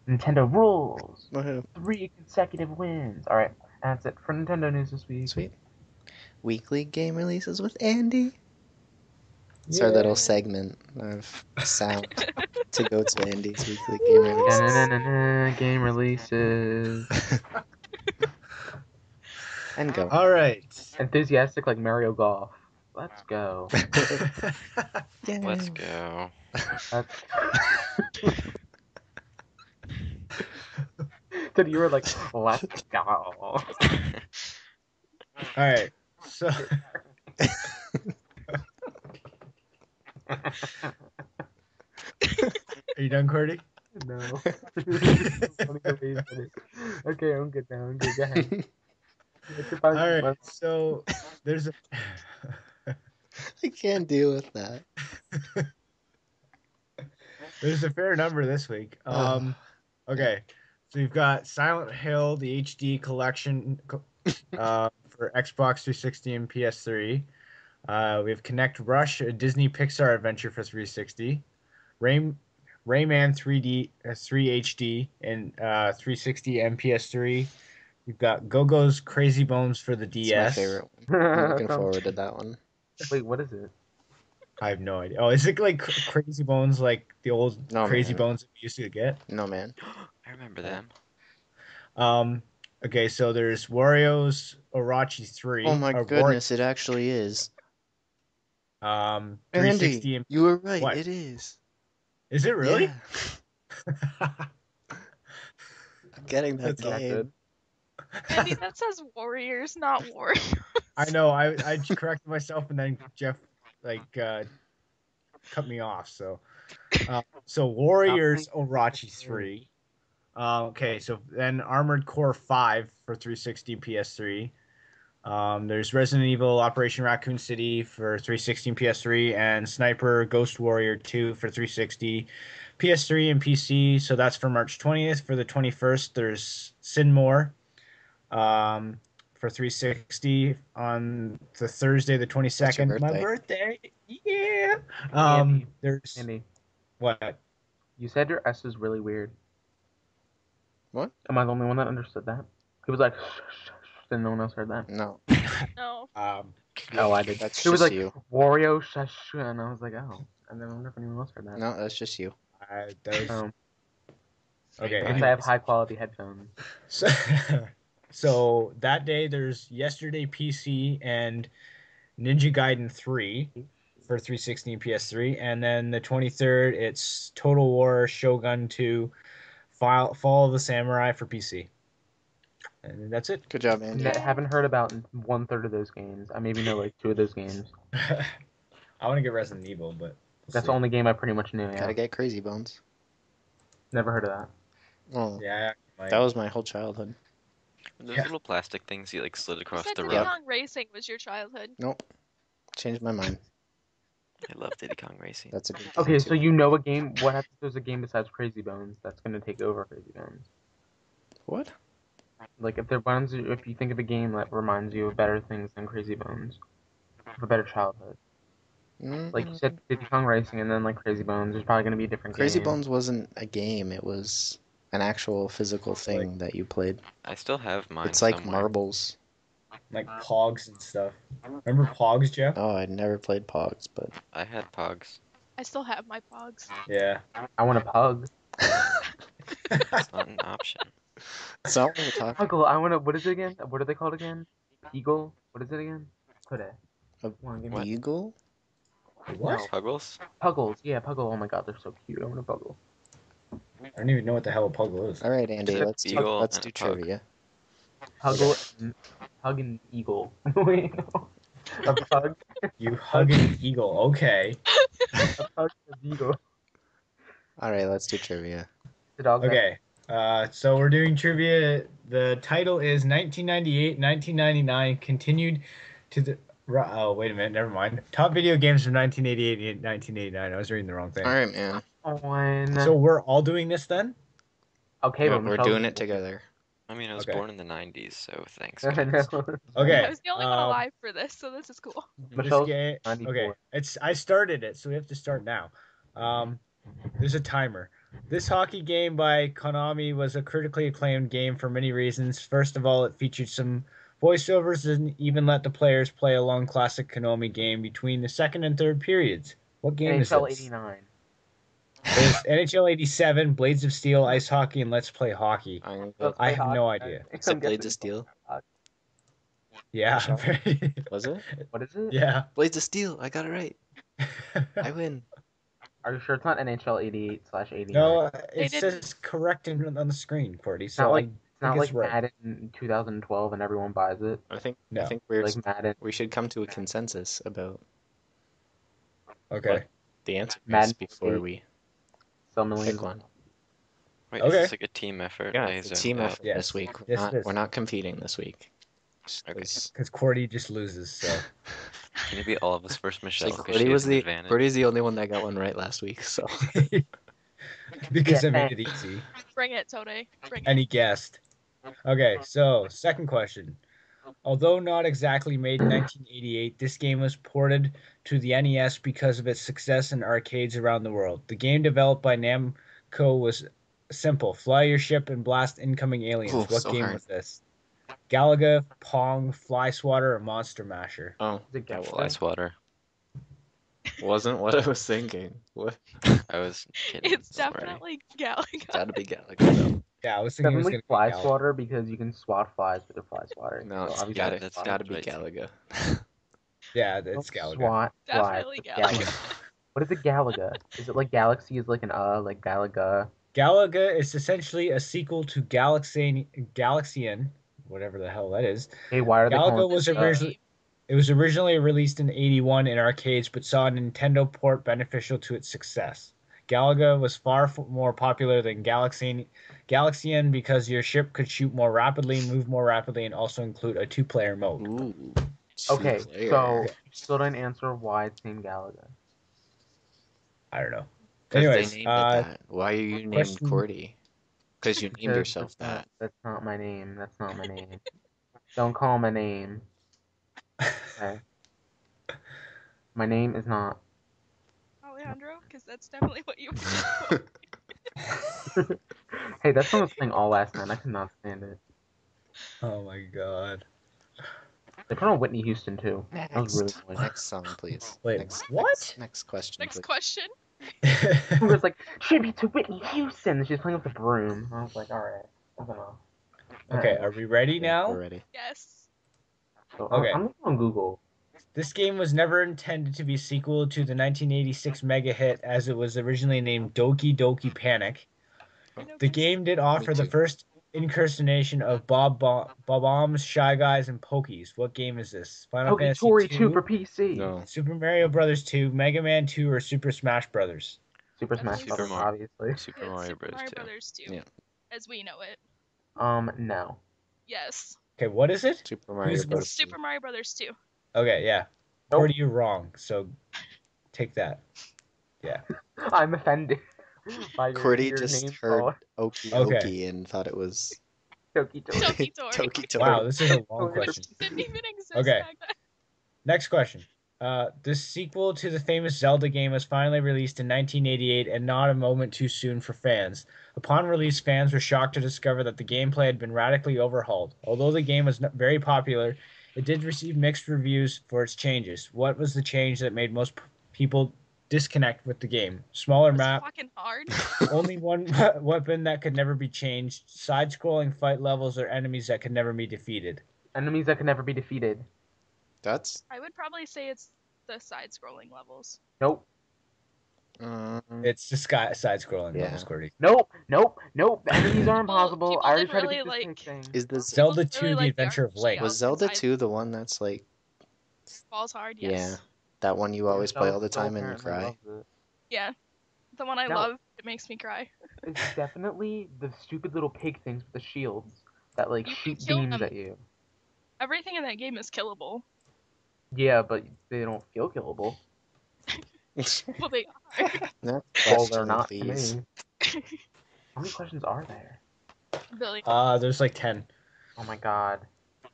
Speaker 1: Nintendo rules!
Speaker 2: Woohoo.
Speaker 1: 3 consecutive wins! Alright, that's it for Nintendo news this week.
Speaker 2: Sweet. Weekly game releases with Andy. It's our little segment of sound to go to Andy's weekly game releases.
Speaker 1: Da-na-na-na-na, game releases.
Speaker 2: And go.
Speaker 5: All right.
Speaker 1: Enthusiastic like Mario Golf. Let's go.
Speaker 2: Yay.
Speaker 3: Let's go.
Speaker 1: That's... Dude, you were like, let's go.
Speaker 5: All right. So. Are you done, Qwerty?
Speaker 1: No. Okay, I'm good now. I'm good. Go ahead.
Speaker 5: All right. So there's a.
Speaker 2: I can't deal with that.
Speaker 5: There's a fair number this week. Okay, so you've got Silent Hill, the HD collection for Xbox 360 and PS3. We have Kinect Rush, a Disney Pixar adventure for 360. Rayman 3D 3 HD and 360 and PS3. You've got Gogo's Crazy Bones for the
Speaker 2: It's my
Speaker 5: DS.
Speaker 2: favorite one. I'm looking forward to that one.
Speaker 1: Wait, what is it?
Speaker 5: I have no idea. Oh, is it like Crazy Bones, like the old
Speaker 2: No,
Speaker 5: Crazy
Speaker 2: man.
Speaker 5: Bones that we used to get?
Speaker 2: No, man.
Speaker 3: I remember them.
Speaker 5: Okay, so there's Wario's Orochi 3.
Speaker 2: Oh my
Speaker 5: or
Speaker 2: goodness, it actually is.
Speaker 5: 360
Speaker 2: Andy,
Speaker 5: and...
Speaker 2: you were right.
Speaker 5: What?
Speaker 2: It is.
Speaker 5: Is it really?
Speaker 2: Yeah. I'm getting that
Speaker 5: That's not
Speaker 2: game.
Speaker 4: Andy, that says warriors, not war.
Speaker 5: I know. I corrected myself, and then Geoff cut me off. So Warriors Orochi 3. Okay, so then Armored Core 5 for 360 PS3. There's Resident Evil Operation Raccoon City for 360 and PS3, and Sniper Ghost Warrior 2 for 360, PS3 and PC. So that's for March 20th. For the 21st, there's Sinmore for 360 on the Thursday, the 22nd. My birthday. Yeah.
Speaker 1: Andy,
Speaker 5: There's
Speaker 1: Andy,
Speaker 5: what?
Speaker 1: you said your S is really weird.
Speaker 2: What?
Speaker 1: Am I the only one that understood that? He was like, shh, shh, shh, and no one else heard that.
Speaker 2: No,
Speaker 4: No.
Speaker 1: Oh, I did.
Speaker 2: that's
Speaker 1: It was
Speaker 2: just
Speaker 1: like
Speaker 2: you.
Speaker 1: Wario, shush, shush, and I was like, oh. And then I wonder if anyone else heard that.
Speaker 2: No, that's just you.
Speaker 5: That was, okay.
Speaker 1: Because I have high quality headphones.
Speaker 5: So, So that day there's Yesterday PC and Ninja Gaiden 3 for 360 and PS3, and then the 23rd it's Total War Shogun 2 Fall of the Samurai for PC. And that's it.
Speaker 2: Good job, Andy.
Speaker 1: Haven't heard about 1/3 of those games. I maybe know like 2 of those games.
Speaker 5: I want to get Resident Evil, but
Speaker 1: That's the only game I pretty much knew. Yeah.
Speaker 2: Gotta get Crazy Bones.
Speaker 1: Never heard of that.
Speaker 2: Oh,
Speaker 5: Yeah,
Speaker 2: that was my whole childhood.
Speaker 3: Those
Speaker 5: Yeah.
Speaker 3: little plastic things you like slid
Speaker 4: You
Speaker 3: across
Speaker 4: said
Speaker 3: the
Speaker 4: Diddy
Speaker 3: road.
Speaker 4: Kong Racing was your childhood.
Speaker 2: Nope. Changed my mind.
Speaker 3: I love Diddy Kong Racing.
Speaker 2: That's a good game,
Speaker 1: Okay,
Speaker 2: too.
Speaker 1: so you know a game. What happens if there's a game besides Crazy Bones that's gonna take over Crazy Bones?
Speaker 2: What?
Speaker 1: Like if you think of a game that reminds you of better things than Crazy Bones, of a better childhood. Like you said, Diddy Kong Racing, and then like Crazy Bones. There's probably gonna be a different
Speaker 2: Crazy
Speaker 1: game.
Speaker 2: Bones wasn't a game. It was an actual physical thing that you played.
Speaker 3: I still have mine.
Speaker 2: It's like
Speaker 3: somewhere.
Speaker 2: marbles.
Speaker 5: like Pogs and stuff. Remember Pogs, Jeff?
Speaker 2: Oh, I'd never played Pogs, but
Speaker 3: I had Pogs.
Speaker 4: I still have my pogs.
Speaker 5: Yeah.
Speaker 1: I want a pug.
Speaker 3: It's not an option.
Speaker 2: that's not what we're talking.
Speaker 1: Puggle. I want to. What is it again? What are they called again? Eagle. What is it again? Toadeh.
Speaker 2: A
Speaker 1: Wanna give me-
Speaker 3: What?
Speaker 2: Eagle?
Speaker 5: What?
Speaker 3: Puggles?
Speaker 1: Puggles. Yeah, Puggle. Oh my god, they're so cute. I want a Puggle.
Speaker 5: I don't even know what the hell a Puggle is.
Speaker 2: All right, Andy,
Speaker 3: It's a
Speaker 2: let's
Speaker 3: eagle
Speaker 2: let's
Speaker 3: and
Speaker 2: do
Speaker 3: a pug.
Speaker 2: trivia.
Speaker 1: Puggle. Pug and eagle. Wait, no. A pug.
Speaker 5: You hugging eagle. Okay.
Speaker 1: A pug and an eagle.
Speaker 2: All right, let's do trivia.
Speaker 1: The dog.
Speaker 5: Okay. So we're doing trivia. The title is 1998, 1999 continued to the. Oh, wait a minute. Never mind. Top video games from 1988 and 1989. I was reading the wrong thing.
Speaker 2: All right, man.
Speaker 1: On.
Speaker 5: So we're all doing this then?
Speaker 1: Okay, but
Speaker 2: We're
Speaker 1: Michelle's
Speaker 2: doing it
Speaker 1: equal.
Speaker 2: together.
Speaker 3: I mean, I was
Speaker 5: Okay.
Speaker 3: born in the 90s, so thanks.
Speaker 1: I
Speaker 3: guys.
Speaker 1: know.
Speaker 5: Okay.
Speaker 4: I was the only one alive for this, so this is cool.
Speaker 1: Michelle's
Speaker 5: Okay.
Speaker 1: 94.
Speaker 5: I started it, so we have to start now. There's a timer. This hockey game by Konami was a critically acclaimed game for many reasons. First of all, it featured some voiceovers and even let the players play a long classic Konami game between the second and third periods. What game is
Speaker 1: NHL
Speaker 5: this?
Speaker 1: 89.
Speaker 5: There's NHL 87, Blades of Steel, Ice Hockey, and Let's Play Hockey.
Speaker 2: I'm gonna
Speaker 1: Let's
Speaker 2: go.
Speaker 5: I
Speaker 1: play
Speaker 5: have
Speaker 1: hockey,
Speaker 5: no
Speaker 1: guys.
Speaker 5: idea.
Speaker 2: Is it
Speaker 1: I'm
Speaker 2: Blades
Speaker 1: guessing
Speaker 2: of Steel?
Speaker 5: Yeah.
Speaker 2: Was it?
Speaker 1: What is it?
Speaker 5: Yeah.
Speaker 2: Blades of Steel. I got it right. I win.
Speaker 1: Are you sure it's not NHL 88/89?
Speaker 5: No,
Speaker 4: They
Speaker 5: it
Speaker 4: didn't.
Speaker 5: says correct on the screen, Qwerty.
Speaker 1: It's
Speaker 5: So
Speaker 1: not like
Speaker 5: I think it's right.
Speaker 1: Madden 2012 and everyone buys it.
Speaker 2: I think
Speaker 5: No.
Speaker 2: we're
Speaker 1: Like Madden.
Speaker 2: we should come to a consensus about
Speaker 5: Okay.
Speaker 2: the answer
Speaker 1: Madden
Speaker 2: before
Speaker 1: 8.
Speaker 2: we
Speaker 1: Sell millions.
Speaker 2: pick one.
Speaker 3: Wait,
Speaker 5: Okay.
Speaker 3: is this like a team effort?
Speaker 2: Yeah,
Speaker 3: I
Speaker 2: it's a
Speaker 3: zoned
Speaker 2: team
Speaker 3: out.
Speaker 2: effort
Speaker 5: Yes.
Speaker 2: this week.
Speaker 5: Yes, it is.
Speaker 2: We're not competing this week.
Speaker 3: Okay.
Speaker 2: Because
Speaker 5: Because Qwerty just loses, so.
Speaker 3: Can it be all of us first, Michelle?
Speaker 2: like,
Speaker 3: 'Cause she has an advantage.
Speaker 2: Qwerty's the only one that got one right last week. So
Speaker 5: Because
Speaker 1: Yeah,
Speaker 5: I made it easy.
Speaker 4: Bring it, Toadeh. Bring
Speaker 5: And
Speaker 4: it.
Speaker 5: he guessed. Okay, so second question. Although not exactly made in 1988, this game was ported to the NES because of its success in arcades around the world. The game developed by Namco was simple. Fly your ship and blast incoming aliens.
Speaker 2: Ooh,
Speaker 5: What
Speaker 2: so
Speaker 5: game
Speaker 2: hard.
Speaker 5: was this? Galaga, Pong, Fly Swatter, or Monster Masher?
Speaker 2: oh,
Speaker 1: Is it
Speaker 2: that
Speaker 1: Galaga?
Speaker 3: Fly swatter.
Speaker 2: wasn't what I was thinking. What?
Speaker 3: I was kidding.
Speaker 4: It's
Speaker 3: don't worry.
Speaker 4: definitely Galaga.
Speaker 2: Gotta be Galaga though.
Speaker 5: Yeah, I was thinking it was
Speaker 1: Definitely
Speaker 5: going to
Speaker 1: fly
Speaker 5: be Galaga.
Speaker 1: swatter because you can swat flies with a fly swatter.
Speaker 2: No,
Speaker 1: So
Speaker 2: it's
Speaker 1: obviously
Speaker 2: gotta,
Speaker 1: it's
Speaker 2: it's
Speaker 3: that's
Speaker 2: gotta be
Speaker 3: right.
Speaker 2: Galaga.
Speaker 5: Yeah,
Speaker 1: Don't
Speaker 5: it's Galaga.
Speaker 1: Swat flies
Speaker 4: Definitely
Speaker 1: with
Speaker 4: Galaga.
Speaker 1: What is a Galaga? Is it like Galaxy is like an like Galaga?
Speaker 5: Galaga is essentially a sequel to Galaxian, whatever the hell that is.
Speaker 1: Hey, why are they
Speaker 5: Galaga
Speaker 1: calling
Speaker 5: was
Speaker 1: it?
Speaker 5: originally released in 81 in arcades, but saw a Nintendo port beneficial to its success. Galaga was far more popular than Galaxian because your ship could shoot more rapidly, move more rapidly, and also include a two-player mode.
Speaker 2: Ooh.
Speaker 1: Okay,
Speaker 2: two-player.
Speaker 1: so still didn't answer why it's named Galaga.
Speaker 5: I don't know.
Speaker 2: 'Cause
Speaker 5: Anyways,
Speaker 2: they named it that. Why are you named
Speaker 5: question-
Speaker 2: Qwerty? Because you named
Speaker 1: Because
Speaker 2: yourself that.
Speaker 1: That's not my name. That's not my name. Don't call my name. Okay. My name is not.
Speaker 4: Alejandro, because that's definitely what you.
Speaker 1: Hey, that song was playing all last night. I could not stand it.
Speaker 5: Oh my god.
Speaker 1: They put on Whitney Houston too. That was really
Speaker 2: Next,
Speaker 1: annoying.
Speaker 2: next song, please.
Speaker 5: Wait,
Speaker 2: next,
Speaker 5: what?
Speaker 2: Next question.
Speaker 4: Next
Speaker 2: please.
Speaker 4: question.
Speaker 1: It was like tribute to Whitney Houston. She was playing with the broom. I was like, all right, moving on.
Speaker 5: Okay, are we ready now?
Speaker 2: Already.
Speaker 4: Yes.
Speaker 1: So
Speaker 5: Okay.
Speaker 1: I'm looking on Google.
Speaker 5: This game was never intended to be a sequel to the 1986 mega hit, as it was originally named Doki Doki Panic. The game did offer the
Speaker 2: too.
Speaker 5: first incarnation of Bob-ombs, Shy Guys, and Pokies. What game is this? Final Fantasy
Speaker 1: Toki 2
Speaker 5: II,
Speaker 1: for PC.
Speaker 2: No.
Speaker 5: Super Mario Brothers 2, Mega Man 2, or Super Smash Brothers?
Speaker 1: Super Smash
Speaker 4: Definitely
Speaker 1: Bros.
Speaker 3: Mario.
Speaker 1: Obviously.
Speaker 3: Super
Speaker 4: Yeah,
Speaker 3: Mario
Speaker 4: Super
Speaker 3: Bros.
Speaker 4: Mario
Speaker 3: 2.
Speaker 4: Brothers 2.
Speaker 2: Yeah.
Speaker 4: As we know it.
Speaker 1: No.
Speaker 4: Yes.
Speaker 5: Okay, what is it?
Speaker 2: Super Mario
Speaker 5: Who's-
Speaker 2: Bros.
Speaker 4: Super Mario Brothers 2.
Speaker 5: Okay, yeah.
Speaker 1: Nope.
Speaker 5: Qwerty, you're wrong, so take that.
Speaker 1: I'm offended by
Speaker 2: Qwerty
Speaker 1: your
Speaker 2: just
Speaker 1: name
Speaker 2: heard
Speaker 1: call.
Speaker 2: Okie
Speaker 5: Okay.
Speaker 2: Okie and thought it was
Speaker 1: Toki Tori.
Speaker 4: Toki Tori.
Speaker 2: Toki Tori.
Speaker 5: Wow, this is a long
Speaker 1: Which
Speaker 5: question.
Speaker 4: Didn't even exist
Speaker 5: Okay.
Speaker 4: back then.
Speaker 5: Next question. The sequel to the famous Zelda game was finally released in 1988 and not a moment too soon for fans. Upon release, fans were shocked to discover that the gameplay had been radically overhauled. Although the game was not very popular, it did receive mixed reviews for its changes. What was the change that made most people disconnect with the game? Smaller
Speaker 4: It was
Speaker 5: map,
Speaker 4: fucking hard.
Speaker 5: only one weapon that could never be changed, side-scrolling fight levels, or enemies that could never be defeated.
Speaker 1: Enemies that can never be defeated.
Speaker 2: That's
Speaker 4: I would probably say it's the side-scrolling levels.
Speaker 1: Nope.
Speaker 5: It's just side-scrolling
Speaker 2: Yeah.
Speaker 5: levels, Qwerty.
Speaker 1: Nope. The enemies are impossible.
Speaker 4: people
Speaker 1: I already
Speaker 4: didn't
Speaker 1: tried to
Speaker 4: really
Speaker 1: beat this
Speaker 4: like-
Speaker 1: thing.
Speaker 2: is this
Speaker 5: Zelda
Speaker 4: People
Speaker 5: 2:
Speaker 4: really
Speaker 5: The
Speaker 4: like the
Speaker 5: Adventure of
Speaker 4: RPG
Speaker 5: Link.
Speaker 2: was
Speaker 4: of
Speaker 2: Zelda
Speaker 4: inside.
Speaker 2: 2 the one that's like
Speaker 4: Balls hard, yes.
Speaker 2: yeah, that one you always play all the
Speaker 1: Michelle
Speaker 2: time and
Speaker 1: apparently
Speaker 2: cry?
Speaker 1: loves it.
Speaker 4: Yeah. The one I
Speaker 1: No.
Speaker 4: love, it makes me cry.
Speaker 1: It's definitely the stupid little pig things with the shields that like
Speaker 4: You can
Speaker 1: shoot
Speaker 4: kill
Speaker 1: beams
Speaker 4: them.
Speaker 1: at you.
Speaker 4: Everything in that game is killable.
Speaker 1: Yeah, but they don't feel killable.
Speaker 4: Well, they are.
Speaker 2: Next
Speaker 1: Well,
Speaker 2: question,
Speaker 1: they're not
Speaker 2: please.
Speaker 1: to me. How many questions are there?
Speaker 4: Billy.
Speaker 5: There's like 10.
Speaker 1: Oh my god.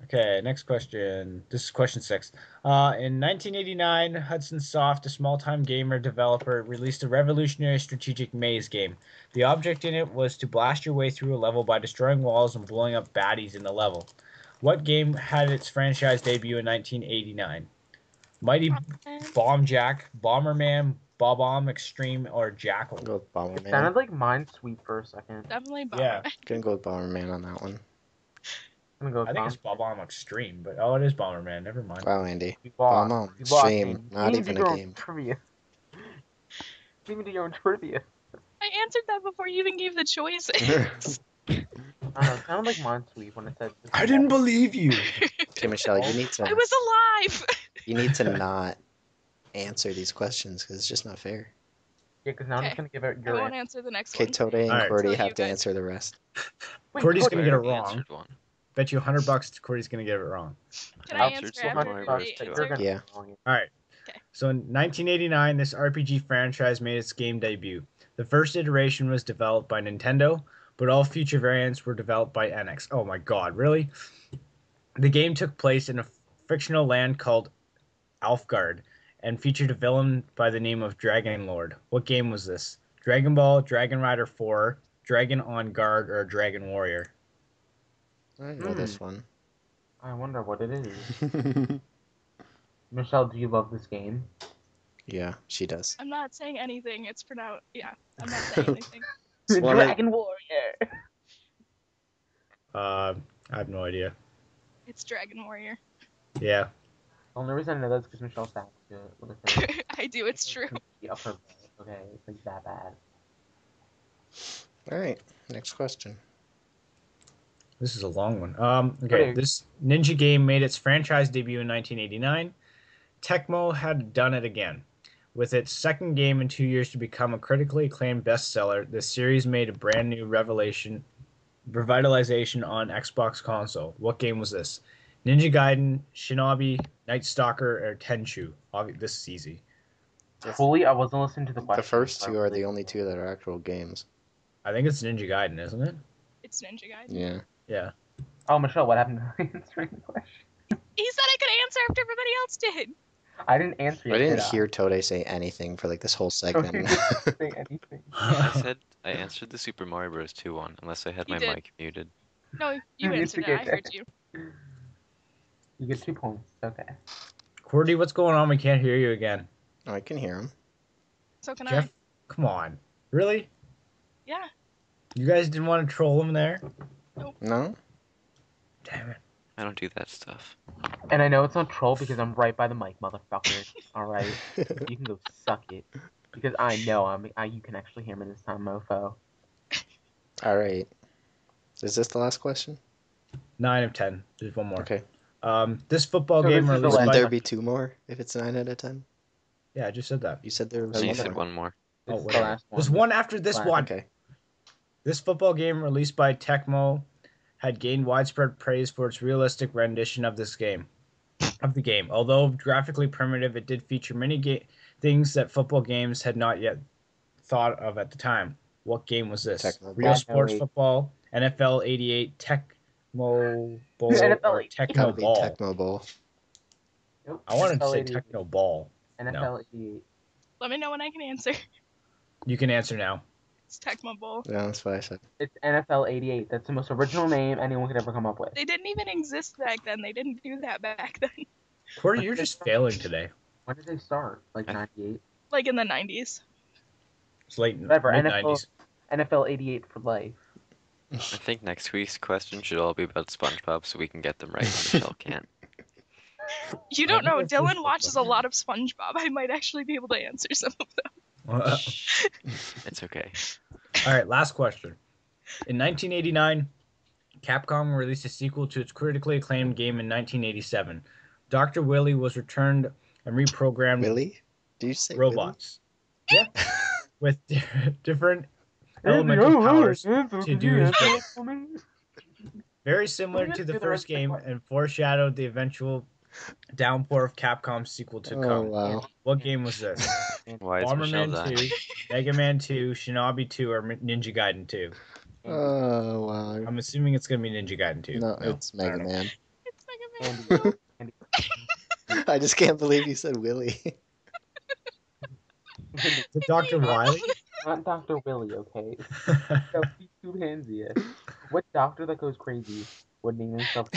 Speaker 5: Okay, next question. This is question 6. In 1989, Hudson Soft, a small-time gamer developer, released a revolutionary strategic maze game. The object in it was to blast your way through a level by destroying walls and blowing up baddies in the level. What game had its franchise debut in 1989? Mighty Bomb Jack, Bomberman, Bob-omb Extreme, or Jackal?
Speaker 2: Go with
Speaker 1: It
Speaker 2: Bomberman.
Speaker 1: sounded like Minesweep for a second.
Speaker 4: Definitely
Speaker 5: Yeah.
Speaker 4: Bomberman.
Speaker 2: Gonna go with Bomberman on that one.
Speaker 1: I'm gonna go
Speaker 5: I think it's Bob-omb Extreme, but it is Bomberman. Never mind.
Speaker 2: Wow, Andy.
Speaker 1: You lost.
Speaker 2: Bomb-omb.
Speaker 1: You lost,
Speaker 2: Shame.
Speaker 1: Shane.
Speaker 2: Not
Speaker 1: You
Speaker 2: even
Speaker 1: did
Speaker 2: a
Speaker 1: your own
Speaker 2: game.
Speaker 1: Trivia. You even did your own trivia.
Speaker 4: I answered that before you even gave the choices.
Speaker 1: I don't know, it sounded like Minesweep when it said.
Speaker 5: I didn't believe you.
Speaker 2: Okay, Michelle, you need
Speaker 4: I
Speaker 2: to
Speaker 4: was alive!
Speaker 2: not answer these questions because it's just not fair.
Speaker 1: Yeah, because now I'm just
Speaker 4: Okay.
Speaker 1: gonna give out
Speaker 4: I
Speaker 1: your
Speaker 4: won't
Speaker 1: answer.
Speaker 4: answer the next
Speaker 2: Okay,
Speaker 4: one.
Speaker 2: Toadeh and
Speaker 5: Alright.
Speaker 2: Qwerty
Speaker 4: So you
Speaker 2: have to
Speaker 4: guys-
Speaker 2: answer the rest.
Speaker 1: Wait,
Speaker 5: Qwerty's
Speaker 1: Toadeh,
Speaker 5: gonna get it
Speaker 3: already
Speaker 5: wrong.
Speaker 3: answered one.
Speaker 5: Bet you $100 Qwerty's gonna get it wrong.
Speaker 4: Can
Speaker 1: I'll
Speaker 4: I answer
Speaker 3: search
Speaker 4: after
Speaker 3: Mario
Speaker 4: they
Speaker 3: Bros.
Speaker 4: answer?
Speaker 3: You're
Speaker 1: gonna
Speaker 2: Yeah.
Speaker 1: be wrong.
Speaker 5: All right.
Speaker 4: Okay.
Speaker 5: So in 1989, this RPG franchise made its game debut. The first iteration was developed by Nintendo, but all future variants were developed by NX. Oh my god, really? The game took place in a fictional land called Alfgard and featured a villain by the name of Dragon Lord. What game was this? Dragon Ball, Dragon Rider 4, Dragon on Guard, or Dragon Warrior?
Speaker 2: I know this one.
Speaker 1: I wonder what it is. Michelle, do you love this game?
Speaker 2: Yeah, she does.
Speaker 4: I'm not saying anything. It's pronounced. Yeah, I'm not saying anything.
Speaker 2: It's one of-
Speaker 1: Dragon Warrior.
Speaker 5: I have no idea.
Speaker 4: It's Dragon Warrior.
Speaker 5: Yeah.
Speaker 1: The only reason I know that is because Michelle sounds good with her
Speaker 4: I do. It's true.
Speaker 1: up her butt. Okay, it's like that bad.
Speaker 2: All right, next question.
Speaker 5: This is a long one.
Speaker 1: Okay.
Speaker 5: Okay, this ninja game made its franchise debut in 1989. Tecmo had done it again. With its second game in 2 years to become a critically acclaimed bestseller, the series made a brand new revitalization on Xbox console. What game was this? Ninja Gaiden, Shinobi, Night Stalker, or Tenchu? This is easy.
Speaker 1: Fully, I wasn't listening to the question.
Speaker 2: The first two are the only two that are actual games.
Speaker 5: I think it's Ninja Gaiden, isn't it?
Speaker 4: It's Ninja Gaiden.
Speaker 2: Yeah.
Speaker 5: Yeah.
Speaker 1: Oh, Michelle, what happened to answering the question?
Speaker 4: He said I could answer after everybody else did.
Speaker 1: I didn't answer.
Speaker 2: I
Speaker 1: yet,
Speaker 2: didn't
Speaker 1: did
Speaker 2: hear Toadeh say anything for like this whole segment.
Speaker 1: Toadeh didn't say anything.
Speaker 3: I answered the Super Mario Bros. 2 one, unless I had
Speaker 4: You
Speaker 3: my
Speaker 4: did.
Speaker 3: mic muted.
Speaker 4: No, you
Speaker 1: You
Speaker 4: answered it. I
Speaker 1: instigate
Speaker 4: heard
Speaker 1: that.
Speaker 4: you.
Speaker 1: You get 2 points. Okay.
Speaker 5: Qwerty, what's going on? We can't hear you again.
Speaker 2: Oh, I can hear him.
Speaker 4: So can
Speaker 5: Geoff,
Speaker 4: I.
Speaker 5: come on. Really?
Speaker 4: Yeah.
Speaker 5: You guys didn't want to troll him there?
Speaker 2: No?
Speaker 5: Damn it.
Speaker 3: I don't do that stuff.
Speaker 1: And I know it's not troll because I'm right by the mic, motherfucker. All right, you can go suck it because I know you can actually hear me this time, mofo.
Speaker 2: All right. Is this the last question?
Speaker 5: 9 of 10. There's one more.
Speaker 2: Okay.
Speaker 5: This football
Speaker 1: So
Speaker 5: game
Speaker 1: this is the
Speaker 5: released
Speaker 2: Wouldn't
Speaker 5: by...
Speaker 2: there be 2 more if it's 9 out of 10?
Speaker 5: Yeah, I just said that.
Speaker 2: You said there was
Speaker 3: So you
Speaker 2: one
Speaker 3: said
Speaker 2: more.
Speaker 3: one more.
Speaker 1: This
Speaker 5: Oh,
Speaker 1: is the
Speaker 5: whatever.
Speaker 1: last one.
Speaker 5: There's one after this
Speaker 1: Last-
Speaker 5: one.
Speaker 2: Okay.
Speaker 5: This football game released by Tecmo had gained widespread praise for its realistic rendition of the game. Although graphically primitive, it did feature many things that football games had not yet thought of at the time. What game was this?
Speaker 2: Tecmo
Speaker 5: Real
Speaker 1: Bowl.
Speaker 5: sports
Speaker 1: 88.
Speaker 5: football, NFL 88, Tecmo Bowl,
Speaker 1: NFL
Speaker 5: or
Speaker 1: 88.
Speaker 2: Gotta
Speaker 5: Tecmo
Speaker 2: be
Speaker 5: Ball.
Speaker 2: Tecmo Bowl.
Speaker 1: Nope,
Speaker 5: I wanted to
Speaker 1: NFL
Speaker 5: say
Speaker 1: 88.
Speaker 5: Tecmo Ball.
Speaker 1: NFL 88.
Speaker 4: Let me know when I can answer.
Speaker 5: You can answer now.
Speaker 4: It's Tecmo Bowl.
Speaker 2: Yeah, that's what I said.
Speaker 1: It's NFL 88. That's the most original name anyone could ever come up with.
Speaker 4: They didn't even exist back then. They didn't do that back then.
Speaker 5: Qwerty, you're just failing today.
Speaker 1: When did they start? Like 98?
Speaker 4: Like in the 90s.
Speaker 5: It's late
Speaker 1: Whatever,
Speaker 5: mid-90s.
Speaker 1: NFL 88 for life.
Speaker 3: I think next week's question should all be about SpongeBob so we can get them right and Michelle can't.
Speaker 4: You don't know.
Speaker 5: think that's
Speaker 4: Dylan
Speaker 5: this
Speaker 4: watches a lot of SpongeBob. I might actually be able to answer some of them.
Speaker 3: It's okay.
Speaker 5: All right, last question. In 1989, Capcom released a sequel to its critically acclaimed game in 1987. Dr. Willy was returned and reprogrammed
Speaker 2: Willie? Did you say
Speaker 5: robots. Yeah. With different elemental powers to do his job. Very similar to the first game and foreshadowed the eventual downpour of Capcom's sequel to
Speaker 2: Willie? Oh,
Speaker 5: come.
Speaker 2: wow.
Speaker 5: What game was this?
Speaker 3: Why is Michelle
Speaker 5: Bomberman
Speaker 3: dying?
Speaker 5: 2, Mega Man 2, Shinobi 2, or Ninja Gaiden 2?
Speaker 2: Oh, wow.
Speaker 5: I'm assuming it's going to be Ninja Gaiden 2.
Speaker 2: No, it's
Speaker 5: I
Speaker 2: Mega
Speaker 5: don't know.
Speaker 2: Man.
Speaker 4: It's Mega Man.
Speaker 2: I just can't believe you said Willie.
Speaker 5: Is it Dr. Wily?
Speaker 1: Not Dr. Willy, okay? So he's too handsy. What doctor that goes crazy would name himself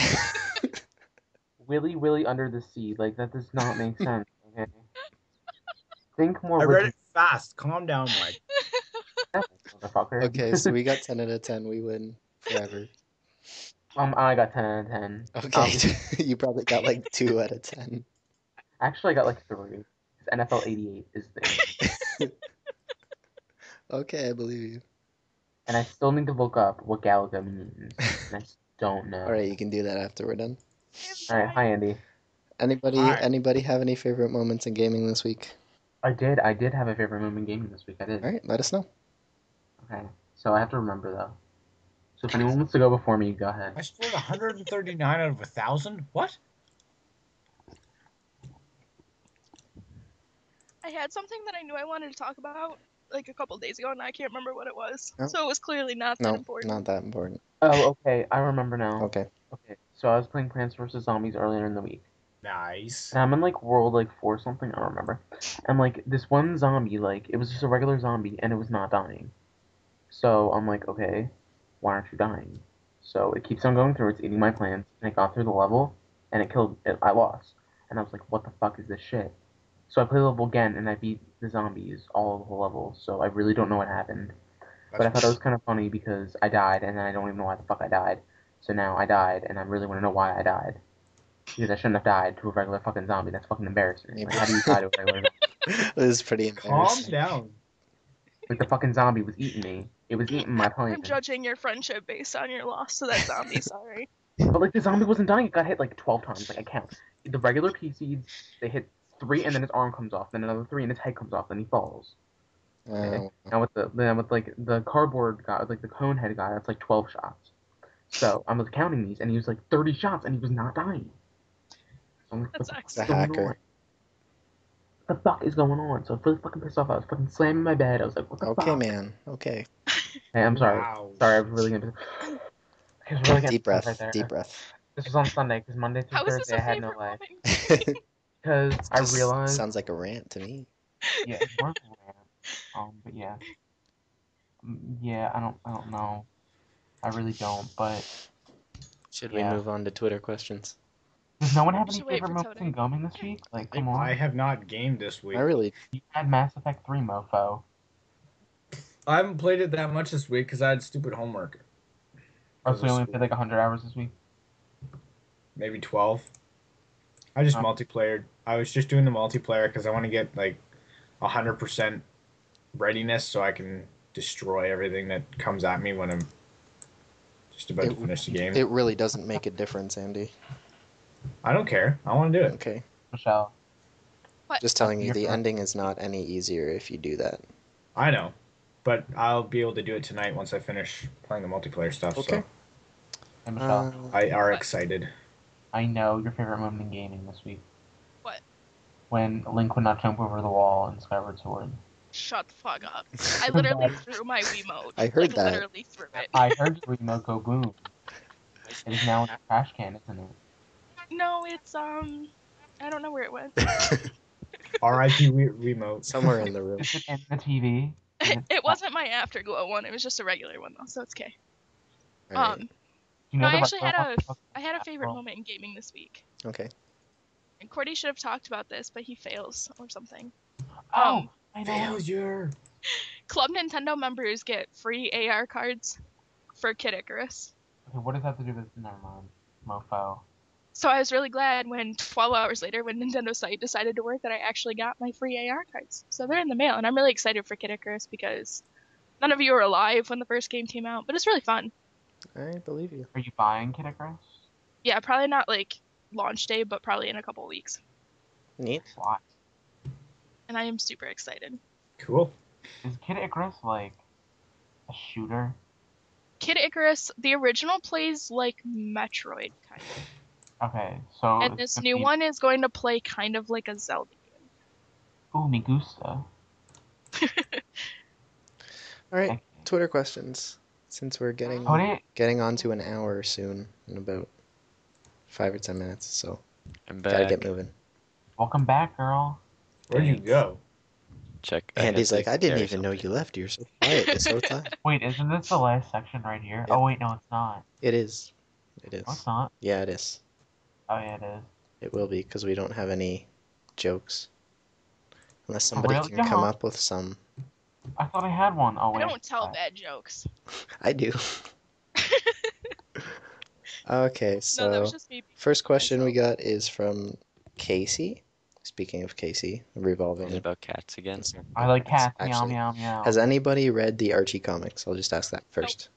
Speaker 1: Willy Under the Sea? Like, that does not make sense, okay? Think more
Speaker 5: I read it fast. Calm down, Mike.
Speaker 1: motherfucker.
Speaker 2: Okay, so we got 10 out of 10. We win forever.
Speaker 1: I got 10 out of 10.
Speaker 2: Okay, you probably got like 2 out of 10.
Speaker 1: Actually, I got like 3. NFL 88 is there.
Speaker 2: Okay, I believe you.
Speaker 1: And I still need to look up what Galaga means. And I just don't know.
Speaker 2: All right, you can do that after we're done.
Speaker 1: Alright, hi Andy.
Speaker 2: Anybody have any favorite moments in gaming this week?
Speaker 1: I did have a favorite moment in gaming this week. I did.
Speaker 2: All right, let us know.
Speaker 1: Okay, so I have to remember though. So if anyone wants to go before me, go ahead.
Speaker 5: I scored 139 out of 1,000? What?
Speaker 4: I had something that I knew I wanted to talk about like a couple days ago, and I can't remember what it was.
Speaker 2: No.
Speaker 4: So it was clearly not that
Speaker 2: No,
Speaker 4: important.
Speaker 2: not that important.
Speaker 1: Oh, okay, I remember now.
Speaker 2: Okay.
Speaker 1: Okay, so I was playing Plants vs. Zombies earlier in the week.
Speaker 5: Nice.
Speaker 1: And I'm in like world like 4 something, I don't remember. And like this one zombie, like it was just a regular zombie and it was not dying. So I'm like, okay, why aren't you dying? So it keeps on going through, it's eating my plants, and it got through the level and it killed it. I lost. And I was like, what the fuck is this shit? So I play the level again and I beat the zombies all of the levels, so I really don't know what happened. But I thought it was kind of funny because I died and then I don't even know why the fuck I died. So now I died and I really want to know why I died. Because I shouldn't have died to a regular fucking zombie. That's fucking embarrassing. Like, how do you die to a regular zombie?
Speaker 2: This is pretty
Speaker 5: Calm
Speaker 2: embarrassing.
Speaker 5: down.
Speaker 1: Like, the fucking zombie was eating me. It was eating my
Speaker 4: I'm
Speaker 1: plant.
Speaker 4: judging your friendship based on your loss to that zombie. Sorry.
Speaker 1: But, like, the zombie wasn't dying. It got hit, like, 12 times. Like, I count. The regular pea seeds, they hit 3, and then his arm comes off. Then another 3, and his head comes off. Then he falls. Okay? Now with the cardboard guy, like, the cone head guy, that's, like, 12 shots. So, I was counting these, and he was, like, 30 shots, and he was not dying. So I'm like,
Speaker 4: That's
Speaker 1: what the
Speaker 2: It's a
Speaker 1: fuck is going
Speaker 2: hacker.
Speaker 1: on? What the fuck is going on? So I was really fucking pissed off. I was fucking slamming my bed. I was like, what the fuck?
Speaker 2: Okay, man. Okay.
Speaker 1: Hey, I'm sorry.
Speaker 5: Wow.
Speaker 1: Sorry, I was really gonna. I was really gonna
Speaker 2: Deep breath.
Speaker 1: right there.
Speaker 2: Deep breath.
Speaker 1: This was on Sunday because Monday through
Speaker 4: How is this
Speaker 1: Thursday
Speaker 4: a
Speaker 1: I had no
Speaker 4: favorite
Speaker 1: life.
Speaker 4: moment?
Speaker 1: Because I
Speaker 2: Just
Speaker 1: realized.
Speaker 2: Sounds like a rant to me.
Speaker 1: Yeah, it's more of a rant. But yeah. Yeah, I don't know. I really don't. But
Speaker 2: Should
Speaker 1: Yeah.
Speaker 2: we move on to Twitter questions?
Speaker 1: does no one have any
Speaker 4: Should wait
Speaker 1: favorite
Speaker 4: for
Speaker 1: moments in
Speaker 4: Toadeh.
Speaker 1: gaming this week? Like, come on.
Speaker 5: I have not gamed this week.
Speaker 2: I really.
Speaker 1: You had Mass Effect 3, mofo.
Speaker 5: I haven't played it that much this week because I had stupid homework.
Speaker 1: Oh,
Speaker 5: For
Speaker 1: so you only
Speaker 5: school.
Speaker 1: played like 100 hours this week?
Speaker 5: maybe 12. I just
Speaker 1: Oh.
Speaker 5: multiplayered. I was just doing the multiplayer because I want to get like 100% readiness so I can destroy everything that comes at me when I'm just about to finish the game.
Speaker 2: It really doesn't make a difference, Andy.
Speaker 5: I don't care. I want to do it.
Speaker 2: Okay.
Speaker 1: Michelle.
Speaker 2: Just telling you,
Speaker 1: Your
Speaker 2: the
Speaker 1: turn.
Speaker 2: ending is not any easier if you do that.
Speaker 5: I know, but I'll be able to do it tonight once I finish playing the multiplayer stuff.
Speaker 2: Okay.
Speaker 1: Hey, Michelle.
Speaker 5: So I are
Speaker 4: What?
Speaker 5: excited.
Speaker 1: I know your favorite moment in gaming this week.
Speaker 4: What?
Speaker 1: When Link would not jump over the wall in Skyward Sword.
Speaker 4: Shut the fuck up. I literally threw my Wiimote.
Speaker 2: I heard
Speaker 4: like,
Speaker 2: that.
Speaker 4: literally threw it.
Speaker 1: I heard your remote go boom. It is now in a trash can, isn't it?
Speaker 4: No, it's, I don't know where it went.
Speaker 5: R.I.P. remote.
Speaker 2: Somewhere in the room.
Speaker 1: Is it in the TV?
Speaker 4: It wasn't my Afterglow one, it was just a regular one though, so it's okay.
Speaker 2: All right.
Speaker 1: Do you
Speaker 4: No,
Speaker 1: know
Speaker 4: I
Speaker 1: the
Speaker 4: actually
Speaker 1: regular one?
Speaker 4: I had a favorite
Speaker 1: Oh.
Speaker 4: moment in gaming this week.
Speaker 2: Okay.
Speaker 4: And Qwerty should have talked about this, but he fails or something.
Speaker 1: Oh, I know.
Speaker 5: Failure.
Speaker 4: Club Nintendo members get free AR cards for Kid Icarus.
Speaker 1: Okay, what does that have to do with never mind, mofo?
Speaker 4: So I was really glad when 12 hours later, when Nintendo site decided to work, that I actually got my free AR cards. So they're in the mail, and I'm really excited for Kid Icarus because none of you were alive when the first game came out, but it's really fun.
Speaker 2: I believe you.
Speaker 1: Are you buying Kid Icarus?
Speaker 4: Yeah, probably not like launch day, but probably in a couple weeks.
Speaker 2: Neat.
Speaker 1: Why?
Speaker 4: And I am super excited.
Speaker 5: Cool.
Speaker 1: Is Kid Icarus like a shooter?
Speaker 4: Kid Icarus, the original plays like Metroid, kind of.
Speaker 1: Okay, so
Speaker 4: And
Speaker 1: it's
Speaker 4: this
Speaker 1: gonna
Speaker 4: new
Speaker 1: be-
Speaker 4: one is going to play kind of like a Zelda
Speaker 1: Ooh, me gusta.
Speaker 4: game.
Speaker 2: All right.
Speaker 1: Okay.
Speaker 2: Twitter questions. Since we're getting on to an hour soon, in about 5 or 10 minutes, so
Speaker 3: I'm
Speaker 2: gotta
Speaker 3: back.
Speaker 2: get moving.
Speaker 1: Welcome back, girl.
Speaker 5: Where'd you
Speaker 3: Thanks.
Speaker 5: go?
Speaker 3: Check.
Speaker 2: Andy's like, I didn't
Speaker 3: carry
Speaker 2: even know
Speaker 3: something.
Speaker 2: you left. You're so quiet this whole time.
Speaker 1: Wait, isn't this the last section right here?
Speaker 2: Yep.
Speaker 1: Oh wait, no, it's not.
Speaker 2: It is. It is.
Speaker 1: No, it's not.
Speaker 2: Yeah, it is.
Speaker 1: Oh yeah, it is.
Speaker 2: It will be, because we don't have any jokes. Unless
Speaker 1: For
Speaker 2: somebody
Speaker 1: real?
Speaker 2: can
Speaker 1: Yeah.
Speaker 2: come up with some.
Speaker 1: I thought I had one. Oh
Speaker 4: I
Speaker 1: wait.
Speaker 4: don't tell bad jokes.
Speaker 2: I do. Okay,
Speaker 4: No, that
Speaker 2: so
Speaker 4: was just me.
Speaker 2: first question we
Speaker 4: myself.
Speaker 2: got is from Casey. Speaking of Casey, revolving.
Speaker 3: Is it about cats again?
Speaker 2: concern
Speaker 1: I
Speaker 2: about
Speaker 1: like cats. Meow
Speaker 2: actually.
Speaker 1: meow meow.
Speaker 2: Has anybody read the Archie comics? I'll just ask that first.